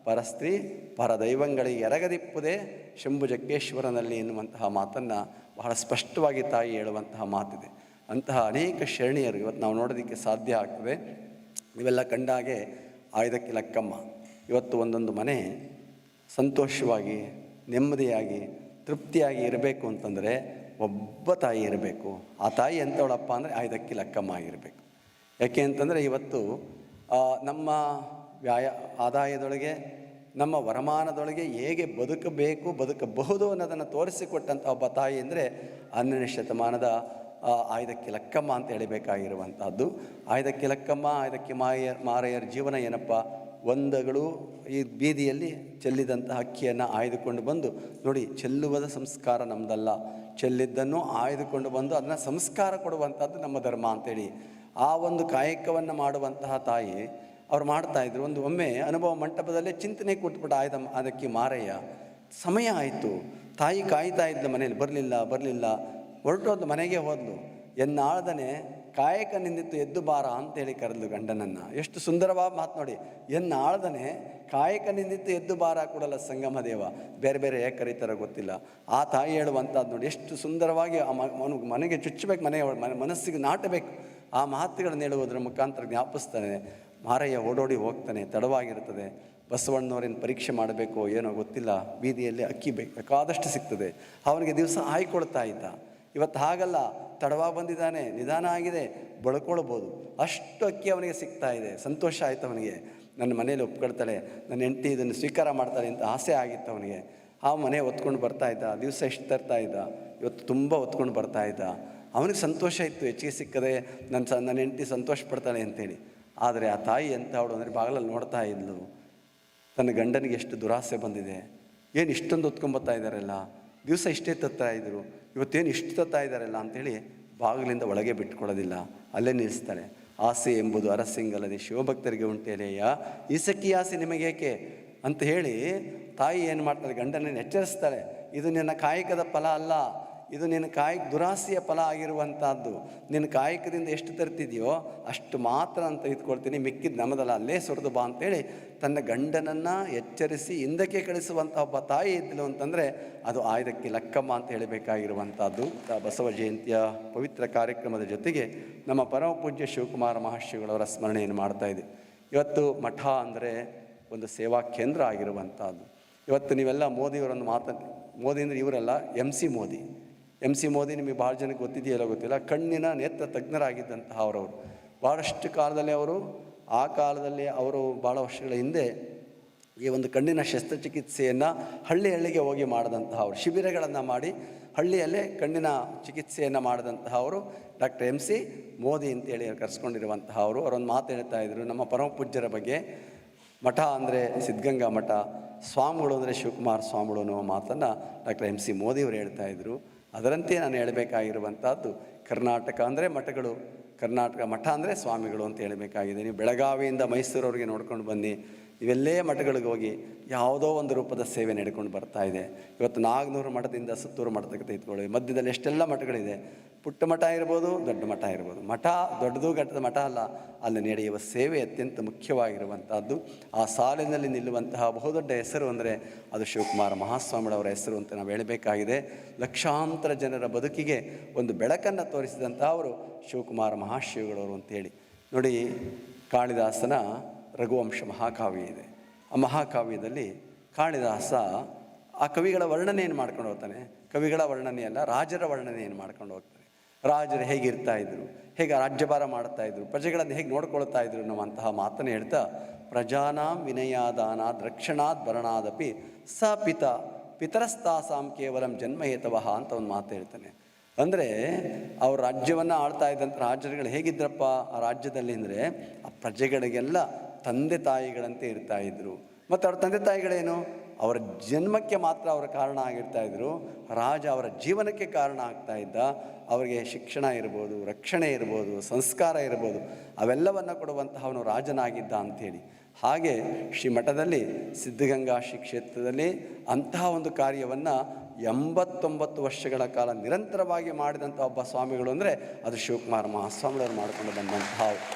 ಪರಸ್ತ್ರೀ ಪರದೈವಂಗಳಿಗೆ ಎರಗದಿಪ್ಪುದೇ ಶಂಭು ಜಕ್ಕೇಶ್ವರನಲ್ಲಿ ಎನ್ನುವಂತಹ ಮಾತನ್ನು ಬಹಳ ಸ್ಪಷ್ಟವಾಗಿ ತಾಯಿ ಹೇಳುವಂತಹ ಮಾತಿದೆ. ಅಂತಹ ಅನೇಕ ಶರಣಿಯರು ಇವತ್ತು ನಾವು ನೋಡೋದಕ್ಕೆ ಸಾಧ್ಯ ಆಗ್ತದೆ. ಇವೆಲ್ಲ ಕಂಡಾಗೆ ಆಯ್ದಕ್ಕಿ ಲಕ್ಕಮ್ಮ. ಇವತ್ತು ಒಂದೊಂದು ಮನೆ ಸಂತೋಷವಾಗಿ ನೆಮ್ಮದಿಯಾಗಿ ತೃಪ್ತಿಯಾಗಿ ಇರಬೇಕು ಅಂತಂದರೆ ಒಬ್ಬ ತಾಯಿ ಇರಬೇಕು. ಆ ತಾಯಿ ಎಂಥವಳಪ್ಪ ಅಂದರೆ ಆಯ್ದಕ್ಕಿ ಲಕ್ಕಮ್ಮ ಆಗಿರಬೇಕು. ಯಾಕೆ ಅಂತಂದರೆ ಇವತ್ತು ನಮ್ಮ ಆದಾಯದೊಳಗೆ ನಮ್ಮ ವರಮಾನದೊಳಗೆ ಹೇಗೆ ಬದುಕಬಹುದು ಅನ್ನೋದನ್ನು ತೋರಿಸಿಕೊಟ್ಟಂಥ ಒಬ್ಬ ತಾಯಿ ಅಂದರೆ 12ನೇ ಶತಮಾನದ ಆಯ್ದಕ್ಕಿ ಲಕ್ಕಮ್ಮ ಅಂತ ಹೇಳಬೇಕಾಗಿರುವಂಥದ್ದು. ಆಯ್ದಕ್ಕಿ ಲಕ್ಕಮ್ಮ, ಆಯ್ದಕ್ಕಿ ಮಾರಯ್ಯರ ಜೀವನ ಏನಪ್ಪ, ಒಂದಗಳು ಈ ಬೀದಿಯಲ್ಲಿ ಚೆಲ್ಲಿದಂಥ ಅಕ್ಕಿಯನ್ನು ಆಯ್ದುಕೊಂಡು ಬಂದು, ನೋಡಿ ಚೆಲ್ಲುವುದ ಸಂಸ್ಕಾರ ನಮ್ಮದಲ್ಲ, ಚೆಲ್ಲಿದ್ದನ್ನು ಆಯ್ದುಕೊಂಡು ಬಂದು ಅದನ್ನು ಸಂಸ್ಕಾರ ಕೊಡುವಂಥದ್ದು ನಮ್ಮ ಧರ್ಮ ಅಂತೇಳಿ ಆ ಒಂದು ಕಾಯಕವನ್ನು ಮಾಡುವಂತಹ ತಾಯಿ ಅವ್ರು ಮಾಡ್ತಾಯಿದ್ರು. ಒಮ್ಮೆ ಅನುಭವ ಮಂಟಪದಲ್ಲೇ ಚಿಂತನೆ ಕೂತ್ಬಿಟ್ಟು ಅದಕ್ಕೆ ಮಾರಯ್ಯ. ಸಮಯ ಆಯಿತು, ತಾಯಿ ಕಾಯ್ತಾ ಇದ್ದ ಮನೇಲಿ, ಬರಲಿಲ್ಲ ಹೊರಟೋದು, ಮನೆಗೆ ಹೋದ್ಲು. ಎನ್ನಾಳ್ದನೆ ಕಾಯಕ ನಿಂದಿತ್ತು ಎದ್ದು ಬಾರ ಅಂತೇಳಿ ಕರೆದ್ಲು ಗಂಡನನ್ನು. ಎಷ್ಟು ಸುಂದರವಾದ ಮಾತು ನೋಡಿ. ಎನ್ನಾಳ್ದನೆ ಕಾಯಕ ನಿಂದಿತ್ತು ಎದ್ದು ಬಾರ ಕೊಡಲ್ಲ ಸಂಗಮ ದೇವ. ಬೇರೆ ಬೇರೆ ಹೇಗೆ ಕರೀತಾರೋ ಗೊತ್ತಿಲ್ಲ. ಆ ತಾಯಿ ಹೇಳುವಂಥದ್ದು ನೋಡಿ, ಎಷ್ಟು ಸುಂದರವಾಗಿ ಮನೆಗೆ ಚುಚ್ಚಬೇಕು, ಮನಸ್ಸಿಗೆ ನಾಟಬೇಕು. ಆ ಮಾತುಗಳನ್ನು ಹೇಳುವುದರ ಮುಖಾಂತರ ಜ್ಞಾಪಿಸ್ತಾನೆ. ಮಾರಯ್ಯ ಓಡೋಡಿ ಹೋಗ್ತಾನೆ, ತಡವಾಗಿರ್ತದೆ. ಬಸವಣ್ಣನವರೇನು ಪರೀಕ್ಷೆ ಮಾಡಬೇಕು ಏನೋ ಗೊತ್ತಿಲ್ಲ, ಬೀದಿಯಲ್ಲಿ ಅಕ್ಕಿ ಬೇಕಾದಷ್ಟು ಸಿಗ್ತದೆ. ಅವನಿಗೆ ದಿವಸ ಆಯ್ಕೊಳ್ತಾ ಇದ್ದ. ಇವತ್ತು ಹಾಗಲ್ಲ, ತಡವಾಗಿ ಬಂದಿದ್ದಾನೆ, ನಿಧಾನ ಆಗಿದೆ, ಬಳ್ಕೊಳ್ಬೋದು, ಅಷ್ಟು ಅಕ್ಕಿ ಅವನಿಗೆ ಸಿಗ್ತಾ ಇದೆ. ಸಂತೋಷ ಆಯಿತು ಅವನಿಗೆ. ನನ್ನ ಮನೇಲಿ ಒಪ್ಕೊಳ್ತಾಳೆ, ನನ್ನ ಹೆಂಡತಿ ಇದನ್ನು ಸ್ವೀಕಾರ ಮಾಡ್ತಾಳೆ ಅಂತ ಆಸೆ ಆಗಿತ್ತು ಅವನಿಗೆ. ಆ ಮನೆ ಹೊತ್ಕೊಂಡು ಬರ್ತಾಯಿದ್ದ, ದಿವಸ ಎಷ್ಟು ತರ್ತಾ ಇದ್ದ, ಇವತ್ತು ತುಂಬ ಹೊತ್ಕೊಂಡು ಬರ್ತಾಯಿದ್ದ. ಅವನಿಗೆ ಸಂತೋಷ ಇತ್ತು, ಹೆಚ್ಚಿಗೆ ಸಿಕ್ಕದೆ ನನ್ನ ಹೆಂಡತಿ ಸಂತೋಷ ಪಡ್ತಾಳೆ ಅಂತೇಳಿ. ಆದರೆ ಆ ತಾಯಿ ಎಂಥವಳು ಅಂದರೆ ಬಾಗಿಲಲ್ಲಿ ನೋಡ್ತಾ ಇದ್ಲು, ತನ್ನ ಗಂಡನಿಗೆ ಎಷ್ಟು ದುರಾಸೆ ಬಂದಿದೆ, ಏನು ಇಷ್ಟೊಂದು ಹೊತ್ಕೊಂಬತ್ತಾ ಇದ್ದಾರಲ್ಲ, ದಿವಸ ಇಷ್ಟೇ ತತ್ತಾ ಇದ್ದರು, ಇವತ್ತೇನು ಇಷ್ಟು ತತ್ತಾ ಇದ್ದಾರಲ್ಲ ಅಂಥೇಳಿ ಬಾಗಿಲಿಂದ ಒಳಗೆ ಬಿಟ್ಕೊಳ್ಳೋದಿಲ್ಲ, ಅಲ್ಲೇ ನಿಲ್ಲಿಸ್ತಾಳೆ. ಆಸೆ ಎಂಬುದು ಅರಸಿಂಗಲ್ಲದೆ ಶಿವಭಕ್ತರಿಗೆ ಉಂಟೇಲೆಯ, ಈ ಸಖಿ ಆಸೆ ನಿಮಗೇಕೆ ಅಂತ ಹೇಳಿ ತಾಯಿ ಏನು ಮಾಡ್ತಾಳೆ, ಗಂಡನನ್ನು ಎಚ್ಚರಿಸ್ತಾಳೆ, ಇದು ನಿನ್ನ ಕಾಯಕದ ಫಲ ಅಲ್ಲ, ಇದು ನಿನ್ನ ದುರಾಸೆಯ ಫಲ ಆಗಿರುವಂಥದ್ದು. ನಿನ್ನ ಕಾಯಕದಿಂದ ಎಷ್ಟು ತರ್ತಿದೆಯೋ ಅಷ್ಟು ಮಾತ್ರ ಅಂತ ತೆಗೆದುಕೊಳ್ತೀನಿ, ಮಿಕ್ಕಿದ್ದು ನಮ್ಮದಲ್ಲ, ಅಲ್ಲೇ ಸುರಿದು ಬಾ ಅಂತೇಳಿ ತನ್ನ ಗಂಡನನ್ನು ಎಚ್ಚರಿಸಿ ಹಿಂದಕ್ಕೆ ಕಳಿಸುವಂಥ ಒಬ್ಬ ತಾಯಿ ಇದ್ದಳು ಅಂತಂದರೆ ಅದು ಆಯ್ದಕ್ಕೆ ಲಕ್ಕಮ್ಮ ಅಂತ ಹೇಳಬೇಕಾಗಿರುವಂಥದ್ದು. ಬಸವ ಜಯಂತಿಯ ಪವಿತ್ರ ಕಾರ್ಯಕ್ರಮದ ಜೊತೆಗೆ ನಮ್ಮ ಪರಮ ಪೂಜ್ಯ ಶಿವಕುಮಾರ ಮಹರ್ಷಿಗಳವರ ಸ್ಮರಣೆಯನ್ನು ಮಾಡ್ತಾಯಿದೆ. ಇವತ್ತು ಮಠ ಅಂದರೆ ಒಂದು ಸೇವಾ ಕೇಂದ್ರ ಆಗಿರುವಂಥದ್ದು. ಇವತ್ತು ನೀವೆಲ್ಲ ಮೋದಿಯವರನ್ನು ಮೋದಿ ಅಂದರೆ ಇವರೆಲ್ಲ ಎಮ್ ಸಿ ಮೋದಿ ನಿಮಗೆ ಭಾಳ ಜನಕ್ಕೆ ಗೊತ್ತಿದೆಯಲ್ಲ ಗೊತ್ತಿಲ್ಲ, ಕಣ್ಣಿನ ನೇತ್ರ ತಜ್ಞರಾಗಿದ್ದಂತಹ ಅವರವರು. ಭಾಳಷ್ಟು ಕಾಲದಲ್ಲಿ ಆ ಕಾಲದಲ್ಲಿ ಅವರು ಭಾಳ ವರ್ಷಗಳ ಹಿಂದೆ ಈ ಒಂದು ಕಣ್ಣಿನ ಶಸ್ತ್ರಚಿಕಿತ್ಸೆಯನ್ನು ಹಳ್ಳಿಗೆ ಹೋಗಿ ಮಾಡಿದಂತಹ ಅವರು, ಶಿಬಿರಗಳನ್ನು ಮಾಡಿ ಹಳ್ಳಿಯಲ್ಲೇ ಕಣ್ಣಿನ ಚಿಕಿತ್ಸೆಯನ್ನು ಮಾಡಿದಂತಹ ಅವರು ಡಾಕ್ಟರ್ ಎಮ್ ಸಿ ಮೋದಿ ಅಂತೇಳಿ ಕರೆಸ್ಕೊಂಡಿರುವಂತಹ ಅವರು. ಅವರೊಂದು ಮಾತು ಹೇಳ್ತಾ ಇದ್ದರು ನಮ್ಮ ಪರಮ ಪೂಜ್ಯರ ಬಗ್ಗೆ. ಮಠ ಅಂದರೆ ಸಿದ್ಧಗಂಗಾ ಮಠ, ಸ್ವಾಮಿಗಳು ಅಂದರೆ ಶಿವಕುಮಾರ ಸ್ವಾಮಿಗಳು ಅನ್ನೋ ಮಾತನ್ನು ಡಾಕ್ಟರ್ ಎಮ್ ಸಿ ಮೋದಿಯವರು ಹೇಳ್ತಾಯಿದ್ರು. ಅದರಂತೆ ನಾನು ಹೇಳಬೇಕಾಗಿರುವಂಥದ್ದು, ಕರ್ನಾಟಕ ಅಂದರೆ ಮಠಗಳು, ಕರ್ನಾಟಕ ಮಠ ಅಂದರೆ ಸ್ವಾಮಿಗಳು ಅಂತ ಹೇಳಬೇಕಾಗಿದೆ. ನೀವು ಬೆಳಗಾವಿಯಿಂದ ಮೈಸೂರವರೆಗೆ ನೋಡ್ಕೊಂಡು ಬನ್ನಿ, ಇವೆಲ್ಲೇ ಮಠಗಳಿಗೆ ಹೋಗಿ ಯಾವುದೋ ಒಂದು ರೂಪದ ಸೇವೆ ನಡೆಕೊಂಡು ಬರ್ತಾ ಇದೆ. ಇವತ್ತು ನಾಗನೂರು ಮಠದಿಂದ ಸುತ್ತೂರು ಮಠಕ್ಕೆ ತೆಗೆದುಕೊಳ್ಳಿ, ಮಧ್ಯದಲ್ಲಿ ಎಷ್ಟೆಲ್ಲ ಮಠಗಳಿದೆ. ಪುಟ್ಟ ಮಠ ಇರ್ಬೋದು, ದೊಡ್ಡ ಮಠ ಇರ್ಬೋದು. ಮಠ ದೊಡ್ಡದು ಗಟ್ಟದ ಮಠ ಅಲ್ಲ, ಅಲ್ಲಿ ನಡೆಯುವ ಸೇವೆ ಅತ್ಯಂತ ಮುಖ್ಯವಾಗಿರುವಂಥದ್ದು. ಆ ಸಾಲಿನಲ್ಲಿ ನಿಲ್ಲುವಂತಹ ಬಹುದೊಡ್ಡ ಹೆಸರು ಅಂದರೆ ಅದು ಶಿವಕುಮಾರ ಮಹಾಸ್ವಾಮಿಗಳವರ ಹೆಸರು ಅಂತ ನಾವು ಹೇಳಬೇಕಾಗಿದೆ. ಲಕ್ಷಾಂತರ ಜನರ ಬದುಕಿಗೆ ಒಂದು ಬೆಳಕನ್ನು ತೋರಿಸಿದಂಥ ಅವರು ಶಿವಕುಮಾರ ಮಹಾಶಿವಗಳವರು ಅಂತೇಳಿ. ನೋಡಿ, ಕಾಳಿದಾಸನ ರಘುವಂಶ ಮಹಾಕಾವ್ಯ ಇದೆ. ಆ ಮಹಾಕಾವ್ಯದಲ್ಲಿ ಕಾಳಿದಾಸ ಆ ಕವಿಗಳ ವರ್ಣನೆಯನ್ನು ಮಾಡ್ಕೊಂಡು ಹೋಗ್ತಾನೆ. ಕವಿಗಳ ವರ್ಣನೆಯಲ್ಲ, ರಾಜರ ವರ್ಣನೆಯನ್ನು ಮಾಡ್ಕೊಂಡು ಹೋಗ್ತಾನೆ. ರಾಜರು ಹೇಗಿರ್ತಾ ಇದ್ರು, ಹೇಗೆ ರಾಜ್ಯಭಾರ ಮಾಡ್ತಾಯಿದ್ರು, ಪ್ರಜೆಗಳನ್ನು ಹೇಗೆ ನೋಡ್ಕೊಳ್ತಾ ಇದ್ರು ಅನ್ನುವಂತಹ ಮಾತನ್ನು ಹೇಳ್ತಾ, ಪ್ರಜಾನಾಂ ವಿನಯಾದಾನಾದ್ ರಕ್ಷಣಾದ್ ಭರಣಾದಪಿ ಸ ಪಿತರಸ್ತಾಸಾಂ ಕೇವಲಂ ಜನ್ಮಹೇತವಃ ಅಂತ ಒಂದು ಮಾತು ಹೇಳ್ತಾನೆ. ಅಂದರೆ ಅವ್ರ ರಾಜ್ಯವನ್ನು ಆಳ್ತಾ ಇದ್ದಂಥ ರಾಜರುಗಳು ಹೇಗಿದ್ರಪ್ಪ ಆ ರಾಜ್ಯದಲ್ಲಿ ಅಂದರೆ, ಆ ಪ್ರಜೆಗಳಿಗೆಲ್ಲ ತಂದೆ ತಾಯಿಗಳಂತೆ ಇರ್ತಾಯಿದ್ರು. ಮತ್ತು ಅವ್ರ ತಂದೆ ತಾಯಿಗಳೇನು, ಅವರ ಜನ್ಮಕ್ಕೆ ಮಾತ್ರ ಅವರ ಕಾರಣ ಆಗಿರ್ತಾಯಿದ್ರು. ರಾಜ ಅವರ ಜೀವನಕ್ಕೆ ಕಾರಣ ಆಗ್ತಾಯಿದ್ದ. ಅವರಿಗೆ ಶಿಕ್ಷಣ ಇರ್ಬೋದು, ರಕ್ಷಣೆ ಇರ್ಬೋದು, ಸಂಸ್ಕಾರ ಇರ್ಬೋದು, ಅವೆಲ್ಲವನ್ನು ಕೊಡುವಂತಹ ಅವನು ರಾಜನಾಗಿದ್ದ ಅಂಥೇಳಿ. ಹಾಗೆ ಶ್ರೀಮಠದಲ್ಲಿ ಸಿದ್ಧಗಂಗಾ ಶ್ರೀ ಕ್ಷೇತ್ರದಲ್ಲಿ ಅಂತಹ ಒಂದು ಕಾರ್ಯವನ್ನು 89 ವರ್ಷಗಳ ಕಾಲ ನಿರಂತರವಾಗಿ ಮಾಡಿದಂಥ ಒಬ್ಬ ಸ್ವಾಮಿಗಳು ಅಂದರೆ ಅದು ಶಿವಕುಮಾರ ಮಹಾಸ್ವಾಮಿಗಳವರು ಮಾಡಿಕೊಂಡು ಬಂದಂತಹ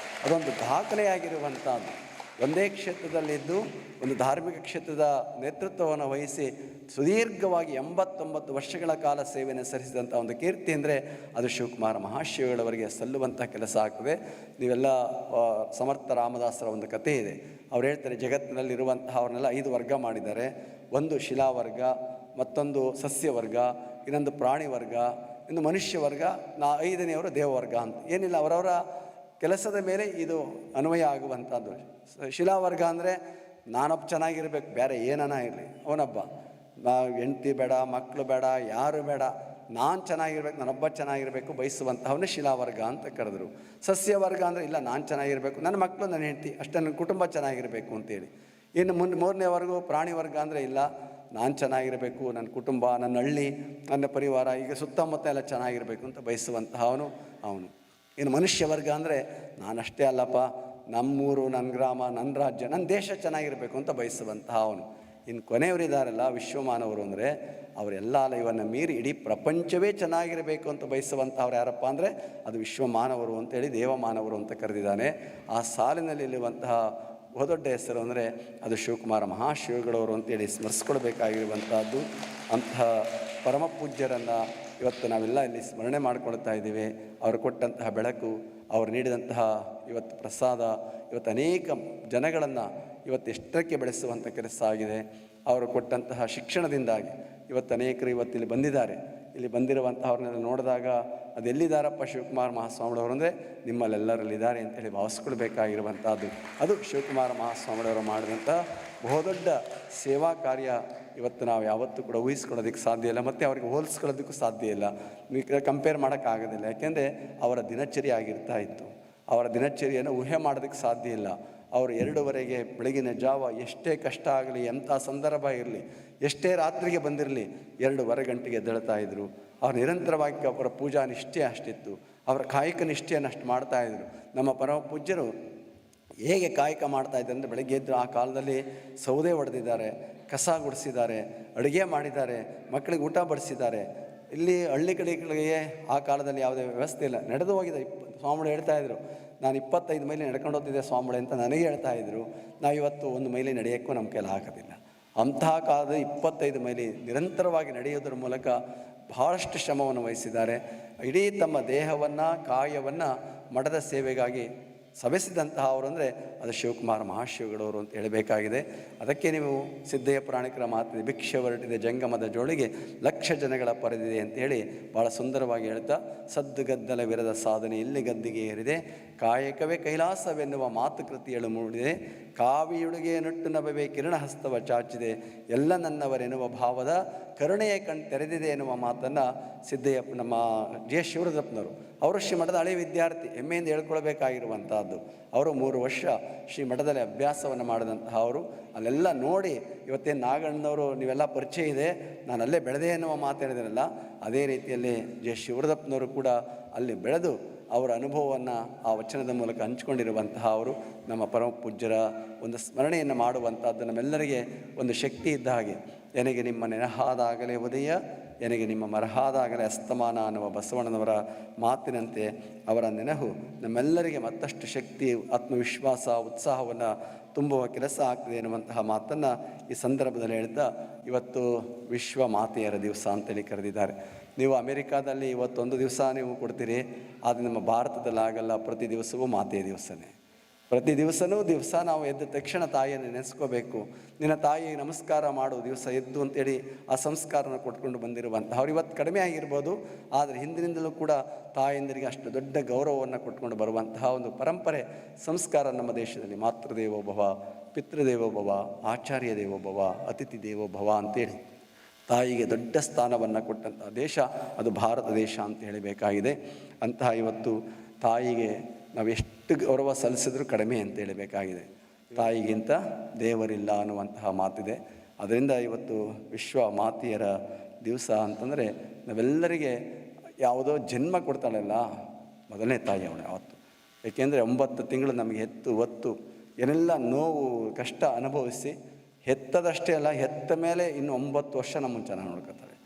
ಅದೊಂದು ದಾಖಲೆಯಾಗಿರುವಂಥದ್ದು. ಒಂದೇ ಕ್ಷೇತ್ರದಲ್ಲಿದ್ದು ಒಂದು ಧಾರ್ಮಿಕ ಕ್ಷೇತ್ರದ ನೇತೃತ್ವವನ್ನು ವಹಿಸಿ ಸುದೀರ್ಘವಾಗಿ 89 ವರ್ಷಗಳ ಕಾಲ ಸೇವೆಯನ್ನು ಸಲ್ಲಿಸಿದಂಥ ಒಂದು ಕೀರ್ತಿ ಅಂದರೆ ಅದು ಶಿವಕುಮಾರ ಮಹಾಶಿವಗಳವರಿಗೆ ಸಲ್ಲುವಂಥ ಕೆಲಸ ಆಗ್ತದೆ. ನೀವೆಲ್ಲ ಸಮರ್ಥ ರಾಮದಾಸರ ಒಂದು ಕಥೆ ಇದೆ. ಅವ್ರು ಹೇಳ್ತಾರೆ, ಜಗತ್ತಿನಲ್ಲಿರುವಂತಹ ಅವ್ರನ್ನೆಲ್ಲ 5 ವರ್ಗ ಮಾಡಿದ್ದಾರೆ. ಒಂದು ಶಿಲಾವರ್ಗ, ಮತ್ತೊಂದು ಸಸ್ಯವರ್ಗ, ಇನ್ನೊಂದು ಪ್ರಾಣಿ ವರ್ಗ, ಇನ್ನು ಮನುಷ್ಯ ವರ್ಗ, 5ನೇಯವರು ದೇವವರ್ಗ ಅಂತ. ಏನಿಲ್ಲ, ಅವರವರ ಕೆಲಸದ ಮೇಲೆ ಇದು ಅನ್ವಯ ಆಗುವಂಥದ್ದು. ಶಿಲಾವರ್ಗ ಅಂದರೆ ನಾನೊಬ್ಬ ಚೆನ್ನಾಗಿರ್ಬೇಕು, ಬೇರೆ ಏನನ ಇರಲಿ, ಅವನೊಬ್ಬ ಹೆಂಡತಿ ಬೇಡ, ಮಕ್ಕಳು ಬೇಡ, ಯಾರು ಬೇಡ, ನಾನು ಚೆನ್ನಾಗಿರ್ಬೇಕು, ನಾನೊಬ್ಬ ಚೆನ್ನಾಗಿರಬೇಕು ಬಯಸುವಂತಹವನ್ನೇ ಶಿಲಾವರ್ಗ ಅಂತ ಕರೆದ್ರು. ಸಸ್ಯವರ್ಗ ಅಂದರೆ ಇಲ್ಲ, ನಾನು ಚೆನ್ನಾಗಿರಬೇಕು, ನನ್ನ ಮಕ್ಕಳು, ನನ್ನ ಹೆಂಡತಿ ಅಷ್ಟೇ, ನನ್ನ ಕುಟುಂಬ ಚೆನ್ನಾಗಿರಬೇಕು ಅಂತೇಳಿ. ಇನ್ನು 3ನೇ ವರ್ಗ ಪ್ರಾಣಿ ವರ್ಗ ಅಂದರೆ ಇಲ್ಲ, ನಾನು ಚೆನ್ನಾಗಿರಬೇಕು, ನನ್ನ ಕುಟುಂಬ, ನನ್ನ ಹಳ್ಳಿ, ನನ್ನ ಪರಿವಾರ, ಈಗ ಸುತ್ತಮುತ್ತ ಎಲ್ಲ ಚೆನ್ನಾಗಿರಬೇಕು ಅಂತ ಬಯಸುವಂತಹ ಅವನು. ಇನ್ನು ಮನುಷ್ಯ ವರ್ಗ ಅಂದರೆ ನಾನಷ್ಟೇ ಅಲ್ಲಪ್ಪ, ನಮ್ಮೂರು, ನನ್ನ ಗ್ರಾಮ, ನನ್ನ ರಾಜ್ಯ, ನನ್ನ ದೇಶ ಚೆನ್ನಾಗಿರಬೇಕು ಅಂತ ಬಯಸುವಂತಹ ಅವನು. ಇನ್ನು ಕೊನೆಯವರಿದ್ದಾರಲ್ಲ ವಿಶ್ವಮಾನವರು ಅಂದರೆ ಅವರೆಲ್ಲ ಇವನ್ನು ಮೀರಿ ಇಡೀ ಪ್ರಪಂಚವೇ ಚೆನ್ನಾಗಿರಬೇಕು ಅಂತ ಬಯಸುವಂಥವ್ರು ಯಾರಪ್ಪ ಅಂದರೆ ಅದು ವಿಶ್ವಮಾನವರು ಅಂತೇಳಿ ದೇವಮಾನವರು ಅಂತ ಕರೆದಿದ್ದಾನೆ. ಆ ಸಾಲಿನಲ್ಲಿ ಇರುವಂತಹ ಬಹುದೊಡ್ಡ ಹೆಸರು ಅಂದರೆ ಅದು ಶಿವಕುಮಾರ ಮಹಾಶಿವಗಳವರು ಅಂತೇಳಿ ಸ್ಮರಿಸ್ಕೊಳ್ಬೇಕಾಗಿರುವಂಥದ್ದು. ಅಂತಹ ಪರಮ ಪೂಜ್ಯರನ್ನು ಇವತ್ತು ನಾವೆಲ್ಲ ಇಲ್ಲಿ ಸ್ಮರಣೆ ಮಾಡಿಕೊಳ್ತಾ ಇದ್ದೀವಿ. ಅವರು ಕೊಟ್ಟಂತಹ ಬೆಳಕು, ಅವರು ನೀಡಿದಂತಹ ಇವತ್ತು ಪ್ರಸಾದ ಇವತ್ತು ಅನೇಕ ಜನಗಳನ್ನು ಇವತ್ತು ಎಷ್ಟರಕ್ಕೆ ಬೆಳೆಸುವಂಥ ಕೆಲಸ ಆಗಿದೆ. ಅವರು ಕೊಟ್ಟಂತಹ ಶಿಕ್ಷಣದಿಂದಾಗಿ ಇವತ್ತು ಅನೇಕರು ಇವತ್ತಿಲ್ಲಿ ಬಂದಿದ್ದಾರೆ. ಇಲ್ಲಿ ಬಂದಿರುವಂಥವ್ರನ್ನೆಲ್ಲ ನೋಡಿದಾಗ ಅದೆಲ್ಲಿದ್ದಾರಪ್ಪ ಶಿವಕುಮಾರ ಮಹಾಸ್ವಾಮಿಗಳವರು ಅಂದರೆ ನಿಮ್ಮಲ್ಲೆಲ್ಲರಲ್ಲಿದ್ದಾರೆ ಅಂತೇಳಿ ಭಾವಿಸ್ಕೊಳ್ಬೇಕಾಗಿರುವಂಥದ್ದು. ಅದು ಶಿವಕುಮಾರ ಮಹಾಸ್ವಾಮಿಗಳವರು ಮಾಡಿದಂಥ ಬಹುದೊಡ್ಡ ಸೇವಾ ಕಾರ್ಯ. ಇವತ್ತು ನಾವು ಯಾವತ್ತೂ ಕೂಡ ಊಹಿಸ್ಕೊಳ್ಳೋದಕ್ಕೆ ಸಾಧ್ಯ ಇಲ್ಲ, ಮತ್ತು ಅವ್ರಿಗೆ ಹೋಲಿಸ್ಕೊಳ್ಳೋದಕ್ಕೂ ಸಾಧ್ಯ ಇಲ್ಲ, ಕಂಪೇರ್ ಮಾಡೋಕ್ಕಾಗೋದಿಲ್ಲ. ಯಾಕೆಂದರೆ ಅವರ ದಿನಚರಿ ಆಗಿರ್ತಾ ಇತ್ತು. ಅವರ ದಿನಚರಿಯನ್ನು ಊಹೆ ಮಾಡೋದಕ್ಕೆ ಸಾಧ್ಯ ಇಲ್ಲ. ಅವರು 2:30 ಬೆಳಗಿನ ಜಾವ ಎಷ್ಟೇ ಕಷ್ಟ ಆಗಲಿ, ಎಂಥ ಸಂದರ್ಭ ಇರಲಿ, ಎಷ್ಟೇ ರಾತ್ರಿಗೆ ಬಂದಿರಲಿ 2:15 ಗಂಟೆಗೆ ಎದ್ದೇಳ್ತಾ ಇದ್ದರು. ಅವ್ರು ನಿರಂತರವಾಗಿ ಅವರ ಪೂಜಾ ನಿಷ್ಠೆ ಅಷ್ಟಿತ್ತು, ಅವರ ಕಾಯಕ ನಿಷ್ಠೆಯನ್ನು ಅಷ್ಟು ಮಾಡ್ತಾಯಿದ್ರು. ನಮ್ಮ ಪರಮ ಪೂಜ್ಯರು ಹೇಗೆ ಕಾಯಕ ಮಾಡ್ತಾಯಿದ್ರು ಅಂದರೆ ಬೆಳಗ್ಗೆ ಎದ್ದು ಆ ಕಾಲದಲ್ಲಿ ಸೌದೆ ಹೊಡೆದಿದ್ದಾರೆ, ಕಸ ಗುಡಿಸಿದ್ದಾರೆ, ಅಡುಗೆ ಮಾಡಿದ್ದಾರೆ, ಮಕ್ಕಳಿಗೆ ಊಟ ಬಡಿಸಿದ್ದಾರೆ. ಇಲ್ಲಿ ಹಳ್ಳಿ ಕಡೆಗಳಿಗೆ ಆ ಕಾಲದಲ್ಲಿ ಯಾವುದೇ ವ್ಯವಸ್ಥೆ ಇಲ್ಲ, ನಡೆದು ಹೋಗಿದೆ. ಸ್ವಾಮಿಗಳು ಹೇಳ್ತಾಯಿದ್ರು, ನಾನು 25 ಮೈಲಿ ನಡ್ಕೊಂಡು ಹೋಗ್ತಿದ್ದೆ ಸ್ವಾಮಿಗಳೇ ಅಂತ ನನಗೆ ಹೇಳ್ತಾಯಿದ್ರು. ನಾವು ಇವತ್ತು 1 ಮೈಲಿ ನಡೆಯೋಕ್ಕೂ ನಮ್ಮ ಕೈಲಿ ಆಗೋದಿಲ್ಲ. ಅಂತಹ ಕಾಲದ 25 ಮೈಲಿ ನಿರಂತರವಾಗಿ ನಡೆಯೋದ್ರ ಮೂಲಕ ಬಹಳಷ್ಟು ಶ್ರಮವನ್ನು ವಹಿಸಿದ್ದಾರೆ. ಇಡೀ ತಮ್ಮ ದೇಹವನ್ನು, ಕಾಯವನ್ನು ಮಠದ ಸೇವೆಗಾಗಿ ಸವೆಸಿದಂತಹ ಅವರು ಅಂದರೆ ಅದು ಶಿವಕುಮಾರ ಮಹಾಶಿವಗಳವರು ಅಂತ ಹೇಳಬೇಕಾಗಿದೆ. ಅದಕ್ಕೆ ನೀವು ಸಿದ್ದಯ್ಯ ಪುರಾಣಿಕರ ಮಾತಿದೆ, ಭಿಕ್ಷೆ ಹೊರಟಿದೆ ಜಂಗಮದ ಜೋಳಿಗೆ, ಲಕ್ಷ ಜನಗಳ ಪರದಿದೆ ಅಂತೇಳಿ ಭಾಳ ಸುಂದರವಾಗಿ ಹೇಳ್ತಾ, ಸದ್ದು ಗದ್ದಲ ವಿರದ ಸಾಧನೆ ಇಲ್ಲಿ ಗದ್ದಿಗೆ ಏರಿದೆ, ಕಾಯಕವೇ ಕೈಲಾಸವೆನ್ನುವ ಮಾತುಕೃತಿಯಳು ಮೂಡಿದೆ, ಕಾವಿಯುಡುಗೆ ನಟ್ಟು ನಭವೇ ಕಿರಣ ಹಸ್ತವ ಚಾಚಿದೆ, ಎಲ್ಲ ನನ್ನವರೆನ್ನುವ ಭಾವದ ಕರುಣೆಯ ಕಣ್ ತೆರೆದಿದೆ ಎನ್ನುವ ಮಾತನ್ನು ಸಿದ್ದಯ್ಯಪ್ಪ ನಮ್ಮ ಜಿ ಎಸ್ ಶಿವರುದ್ರಪ್ಪನವರು, ಅವರು ಶ್ರೀಮಠದ ಹಳೆಯ ವಿದ್ಯಾರ್ಥಿ, ಹೆಮ್ಮೆಯಿಂದ ಹೇಳ್ಕೊಳ್ಬೇಕಾಗಿರುವಂಥದ್ದು. ಅವರು 3 ವರ್ಷ ಶ್ರೀಮಠದಲ್ಲಿ ಅಭ್ಯಾಸವನ್ನು ಮಾಡಿದಂತಹ ಅವರು ಅಲ್ಲೆಲ್ಲ ನೋಡಿ, ಇವತ್ತೇನು ನಾಗಣ್ಣನವರು ನೀವೆಲ್ಲ ಪರಿಚಯ ಇದೆ, ನಾನು ಅಲ್ಲೇ ಬೆಳೆದೆ ಎನ್ನುವ ಮಾತು ಹೇಳಿದ್ರಲ್ಲ, ಅದೇ ರೀತಿಯಲ್ಲಿ ಜಿ ಎಸ್ ಶಿವರುದ್ರಪ್ಪನವರು ಕೂಡ ಅಲ್ಲಿ ಬೆಳೆದು ಅವರ ಅನುಭವವನ್ನು ಆ ವಚನದ ಮೂಲಕ ಹಂಚಿಕೊಂಡಿರುವಂತಹ ಅವರು ನಮ್ಮ ಪರಮ ಪೂಜ್ಯರ ಒಂದು ಸ್ಮರಣೆಯನ್ನು ಮಾಡುವಂಥದ್ದು ನಮ್ಮೆಲ್ಲರಿಗೆ ಒಂದು ಶಕ್ತಿ ಇದ್ದ ಹಾಗೆ. ನನಗೆ ನಿಮ್ಮ ನೆನಹಾದಾಗಲೇ ಉದಯ, ನನಗೆ ನಿಮ್ಮ ಮರಹಾದಾಗಲೇ ಅಸ್ತಮಾನ ಅನ್ನುವ ಬಸವಣ್ಣನವರ ಮಾತಿನಂತೆ ಅವರ ನೆನಹು ನಮ್ಮೆಲ್ಲರಿಗೆ ಮತ್ತಷ್ಟು ಶಕ್ತಿ, ಆತ್ಮವಿಶ್ವಾಸ, ಉತ್ಸಾಹವನ್ನು ತುಂಬುವ ಕೆಲಸ ಆಗ್ತದೆ ಎನ್ನುವಂತಹ ಮಾತನ್ನು ಈ ಸಂದರ್ಭದಲ್ಲಿ ಹೇಳ್ತಾ, ಇವತ್ತು ವಿಶ್ವ ಮಾತೆಯರ ದಿವಸ ಅಂತೇಳಿ ಕರೆದಿದ್ದಾರೆ. ನೀವು ಅಮೆರಿಕಾದಲ್ಲಿ ಇವತ್ತೊಂದು ದಿವಸ ನೀವು ಕೊಡ್ತೀರಿ, ಆದರೆ ನಮ್ಮ ಭಾರತದಲ್ಲಿ ಆಗಲ್ಲ. ಪ್ರತಿ ದಿವಸವೂ ಮಾತೆಯ ದಿವಸನೇ. ಪ್ರತಿ ದಿವಸ ನಾವು ಎದ್ದ ತಕ್ಷಣ ತಾಯಿಯನ್ನು ನೆನೆಸ್ಕೋಬೇಕು. ನಿನ್ನ ತಾಯಿಗೆ ನಮಸ್ಕಾರ ಮಾಡೋ ದಿವಸ ಎದ್ದು ಅಂತೇಳಿ ಆ ಸಂಸ್ಕಾರನ ಕೊಟ್ಕೊಂಡು ಬಂದಿರುವಂಥ ಅವ್ರು ಇವತ್ತು ಕಡಿಮೆ ಆಗಿರ್ಬೋದು, ಆದರೆ ಹಿಂದಿನಿಂದಲೂ ಕೂಡ ತಾಯಂದಿರಿಗೆ ಅಷ್ಟು ದೊಡ್ಡ ಗೌರವವನ್ನು ಕೊಟ್ಕೊಂಡು ಬರುವಂತಹ ಒಂದು ಪರಂಪರೆ, ಸಂಸ್ಕಾರ ನಮ್ಮ ದೇಶದಲ್ಲಿ. ಮಾತೃದೇವೋಭವ, ಪಿತೃದೇವೋಭವ, ಆಚಾರ್ಯ ದೇವೋಭವ, ಅತಿಥಿ ದೇವೋಭವ ಅಂತೇಳಿ ತಾಯಿಗೆ ದೊಡ್ಡ ಸ್ಥಾನವನ್ನು ಕೊಟ್ಟಂತಹ ದೇಶ ಅದು ಭಾರತ ದೇಶ ಅಂತ ಹೇಳಬೇಕಾಗಿದೆ. ಅಂತಹ ಇವತ್ತು ತಾಯಿಗೆ ನಾವು ಎಷ್ಟು ಗೌರವ ಸಲ್ಲಿಸಿದ್ರೂ ಕಡಿಮೆ ಅಂತ ಹೇಳಬೇಕಾಗಿದೆ. ತಾಯಿಗಿಂತ ದೇವರಿಲ್ಲ ಅನ್ನುವಂತಹ ಮಾತಿದೆ. ಅದರಿಂದ ಇವತ್ತು ವಿಶ್ವ ಮಾತೆಯರ ದಿವಸ ಅಂತಂದರೆ ನಾವೆಲ್ಲರಿಗೆ ಯಾವುದೋ ಜನ್ಮ ಕೊಡ್ತಾಳಲ್ಲ, ಮೊದಲನೇ ತಾಯಿ ಅವಳು ಯಾವತ್ತು. ಏಕೆಂದರೆ 9 ತಿಂಗಳು ನಮಗೆ ಹೆತ್ತು ಹೊತ್ತು ಏನೆಲ್ಲ ನೋವು ಕಷ್ಟ ಅನುಭವಿಸಿ, ಹೆತ್ತದಷ್ಟೇ ಅಲ್ಲ, ಹೆತ್ತ ಮೇಲೆ ಇನ್ನು 9 ವರ್ಷ ನಮ್ಮನ್ನು ಚೆನ್ನಾಗಿ ನೋಡ್ಕೊತಾಳೆ.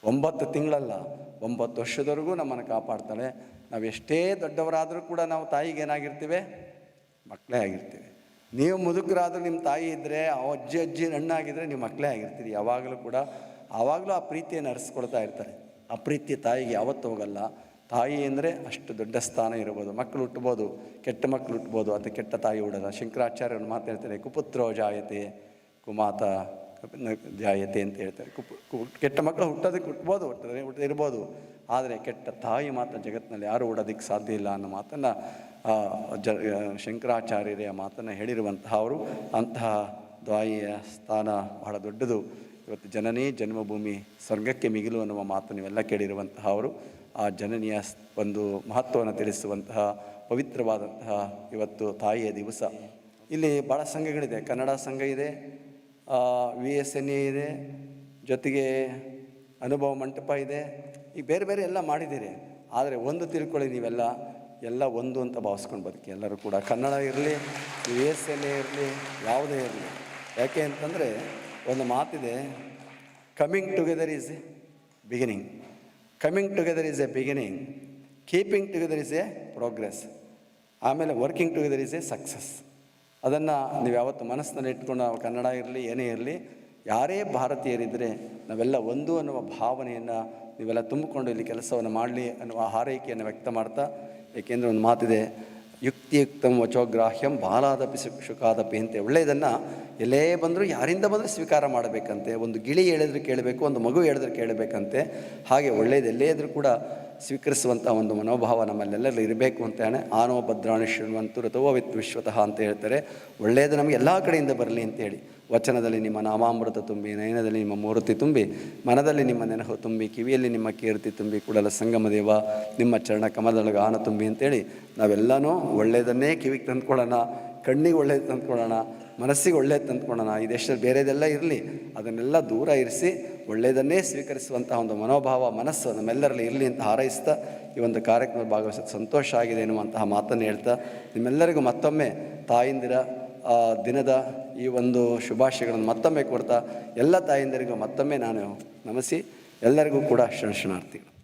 9 ತಿಂಗಳಲ್ಲ, 9 ವರ್ಷದವರೆಗೂ ನಮ್ಮನ್ನು ಕಾಪಾಡ್ತಾಳೆ. ನಾವು ಎಷ್ಟೇ ದೊಡ್ಡವರಾದರೂ ಕೂಡ ನಾವು ತಾಯಿಗೆ ಏನಾಗಿರ್ತೀವಿ? ಮಕ್ಕಳೇ ಆಗಿರ್ತೀವಿ. ನೀವು ಮುದುಕರಾದರೂ ನಿಮ್ಮ ತಾಯಿ ಇದ್ದರೆ, ಅಜ್ಜಿ ಹಣ್ಣಾಗಿದ್ದರೆ ನೀವು ಮಕ್ಕಳೇ ಆಗಿರ್ತೀರಿ ಯಾವಾಗಲೂ ಕೂಡ. ಆವಾಗಲೂ ಆ ಪ್ರೀತಿಯನ್ನು ಹರಿಸ್ಕೊಳ್ತಾ ಇರ್ತಾರೆ. ಆ ಪ್ರೀತಿ ತಾಯಿಗೆ ಯಾವತ್ತೂ ಹೋಗಲ್ಲ. ತಾಯಿ ಅಂದರೆ ಅಷ್ಟು ದೊಡ್ಡ ಸ್ಥಾನ ಇರ್ಬೋದು. ಮಕ್ಕಳು ಹುಟ್ಬೋದು, ಕೆಟ್ಟ ಮಕ್ಕಳು ಹುಟ್ಬೋದು, ಅದು ಕೆಟ್ಟ ತಾಯಿ ಹುಡೋಲ್ಲ. ಶಂಕರಾಚಾರ್ಯರು ಮಾತಾಡ್ತಾರೆ, ಕುಪುತ್ರೋ ಜಾಯತೆ ಕುಮಾತ ಜಾಯತೆ ಅಂತ ಹೇಳ್ತಾರೆ. ಕೆಟ್ಟ ಮಕ್ಕಳು ಹುಟ್ಟೋದಕ್ಕೆ ಹುಟ್ಬೋದು, ಇರ್ಬೋದು, ಆದರೆ ಕೆಟ್ಟ ತಾಯಿ ಮಾತ್ರ ಜಗತ್ತಿನಲ್ಲಿ ಯಾರು ಹುಡೋದಕ್ಕೆ ಸಾಧ್ಯ ಇಲ್ಲ ಅನ್ನೋ ಮಾತನ್ನು ಶಂಕರಾಚಾರ್ಯರೇ ಆ ಮಾತನ್ನು ಹೇಳಿರುವಂತಹ ಅವರು. ಅಂತಹ ತಾಯಿಯ ಸ್ಥಾನ ಬಹಳ ದೊಡ್ಡದು. ಇವತ್ತು ಜನನೇ ಜನ್ಮಭೂಮಿ ಸ್ವರ್ಗಕ್ಕೆ ಮಿಗಿಲು ಅನ್ನುವ ಮಾತು ನೀವೆಲ್ಲ ಕೇಳಿರುವಂತಹ ಅವರು. ಆ ಜನನಿಯ ಒಂದು ಮಹತ್ವವನ್ನು ತಿಳಿಸುವಂತಹ ಪವಿತ್ರವಾದಂತಹ ಇವತ್ತು ತಾಯಿಯ ದಿವಸ. ಇಲ್ಲಿ ಭಾಳ ಸಂಘಗಳಿದೆ. ಕನ್ನಡ ಸಂಘ ಇದೆ, VSNA ಇದೆ, ಜೊತೆಗೆ ಅನುಭವ ಮಂಟಪ ಇದೆ. ಈಗ ಬೇರೆ ಬೇರೆ ಎಲ್ಲ ಮಾಡಿದ್ದೀರಿ. ಆದರೆ ಒಂದು ತಿಳ್ಕೊಳ್ಳಿ, ನೀವೆಲ್ಲ ಎಲ್ಲ ಒಂದು ಅಂತ ಭಾವಿಸ್ಕೊಂಡು ಬದುಕಿ ಎಲ್ಲರೂ ಕೂಡ. ಕನ್ನಡ ಇರಲಿ, VSNA ಇರಲಿ, ಯಾವುದೇ ಇರಲಿ. ಯಾಕೆ ಅಂತಂದರೆ ಒಂದು ಮಾತಿದೆ, coming together is a beginning, coming together is a beginning, keeping together is a progress, ಆಮೇಲೆ working together is a success. ಅದನ್ನು ನೀವು ಯಾವತ್ತು ಮನಸ್ಸಿನಲ್ಲಿ ಇಟ್ಕೊಂಡು, ನಾವು ಕನ್ನಡ ಇರಲಿ ಏನೇ ಇರಲಿ, ಯಾರೇ ಭಾರತೀಯರಿದ್ದರೆ ನಾವೆಲ್ಲ ಒಂದು ಅನ್ನುವ ಭಾವನೆಯನ್ನು ನೀವೆಲ್ಲ ತುಂಬಿಕೊಂಡು ಇಲ್ಲಿ ಕೆಲಸವನ್ನು ಮಾಡಲಿ ಅನ್ನುವ ಹಾರೈಕೆಯನ್ನು ವ್ಯಕ್ತ ಮಾಡ್ತಾ. ಏಕೆಂದರೆ ಒಂದು ಮಾತಿದೆ, ಯುಕ್ತಿಯುಕ್ತಂ ವಚೋಗ್ರಾಹ್ಯಂ ಬಾಲಾದಪಿ ಶುಕಾದಪಿ ಅಂತೆ. ಒಳ್ಳೆಯದನ್ನು ಎಲ್ಲೇ ಬಂದರೂ ಯಾರಿಂದ ಬಂದರೂ ಸ್ವೀಕಾರ ಮಾಡಬೇಕಂತೆ. ಒಂದು ಗಿಳಿ ಹೇಳಿದ್ರೆ ಕೇಳಬೇಕು, ಒಂದು ಮಗು ಹೇಳಿದ್ರೆ ಕೇಳಬೇಕಂತೆ. ಹಾಗೆ ಒಳ್ಳೆಯದು ಎಲ್ಲೇ ಇದ್ದರೂ ಕೂಡ ಸ್ವೀಕರಿಸುವಂಥ ಒಂದು ಮನೋಭಾವ ನಮ್ಮಲ್ಲೆಲ್ಲರೂ ಇರಬೇಕು ಅಂತ ಹೇಳಿ ಆನೋ ಭದ್ರಾಣಿ ಶೃಣ್ವಂತು ಋತುವಿತ್ ವಿಶ್ವತಃ ಅಂತ ಹೇಳ್ತಾರೆ. ಒಳ್ಳೆಯದು ನಮಗೆ ಎಲ್ಲ ಕಡೆಯಿಂದ ಬರಲಿ ಅಂತೇಳಿ ವಚನದಲ್ಲಿ ನಿಮ್ಮ ನಾಮಾಮೃತ ತುಂಬಿ, ನಯನದಲ್ಲಿ ನಿಮ್ಮ ಮೂರ್ತಿ ತುಂಬಿ, ಮನದಲ್ಲಿ ನಿಮ್ಮ ನೆನಹು ತುಂಬಿ, ಕಿವಿಯಲ್ಲಿ ನಿಮ್ಮ ಕೀರ್ತಿ ತುಂಬಿ, ಕೂಡಲ ಸಂಗಮ ದೇವ ನಿಮ್ಮ ಚರಣ ಕಮಲದೊಳಗೆ ಆನ ತುಂಬಿ ಅಂತೇಳಿ ನಾವೆಲ್ಲನೂ ಒಳ್ಳೆಯದನ್ನೇ ಕಿವಿಗೆ ತಂದ್ಕೊಳ್ಳೋಣ, ಕಣ್ಣಿಗೆ ಒಳ್ಳೇದು ತಂದ್ಕೊಳ್ಳೋಣ, ಮನಸ್ಸಿಗೆ ಒಳ್ಳೇದು ತಂದ್ಕೊಳ್ಳೋಣ. ಈ ದೇಶದಲ್ಲಿ ಬೇರೆದೆಲ್ಲ ಇರಲಿ, ಅದನ್ನೆಲ್ಲ ದೂರ ಇರಿಸಿ ಒಳ್ಳೆಯದನ್ನೇ ಸ್ವೀಕರಿಸುವಂಥ ಒಂದು ಮನೋಭಾವ, ಮನಸ್ಸು ನಮ್ಮೆಲ್ಲರಲ್ಲಿ ಇರಲಿ ಅಂತ ಹಾರೈಸ್ತಾ ಈ ಒಂದು ಕಾರ್ಯಕ್ರಮದಲ್ಲಿ ಭಾಗವಹಿಸೋದು ಸಂತೋಷ ಆಗಿದೆ ಎನ್ನುವಂತಹ ಮಾತನ್ನು ಹೇಳ್ತಾ, ನಿಮ್ಮೆಲ್ಲರಿಗೂ ಮತ್ತೊಮ್ಮೆ ತಾಯಂದಿರ ದಿನದ ಈ ಒಂದು ಶುಭಾಶಯಗಳನ್ನು ಮತ್ತೊಮ್ಮೆ ಕೊಡ್ತಾ ಎಲ್ಲ ತಾಯಂದಿರಿಗೂ ಮತ್ತೊಮ್ಮೆ ನಾನು ನಮಿಸಿ ಎಲ್ಲರಿಗೂ ಕೂಡ ಶರಣಾರ್ಥಿಗಳು.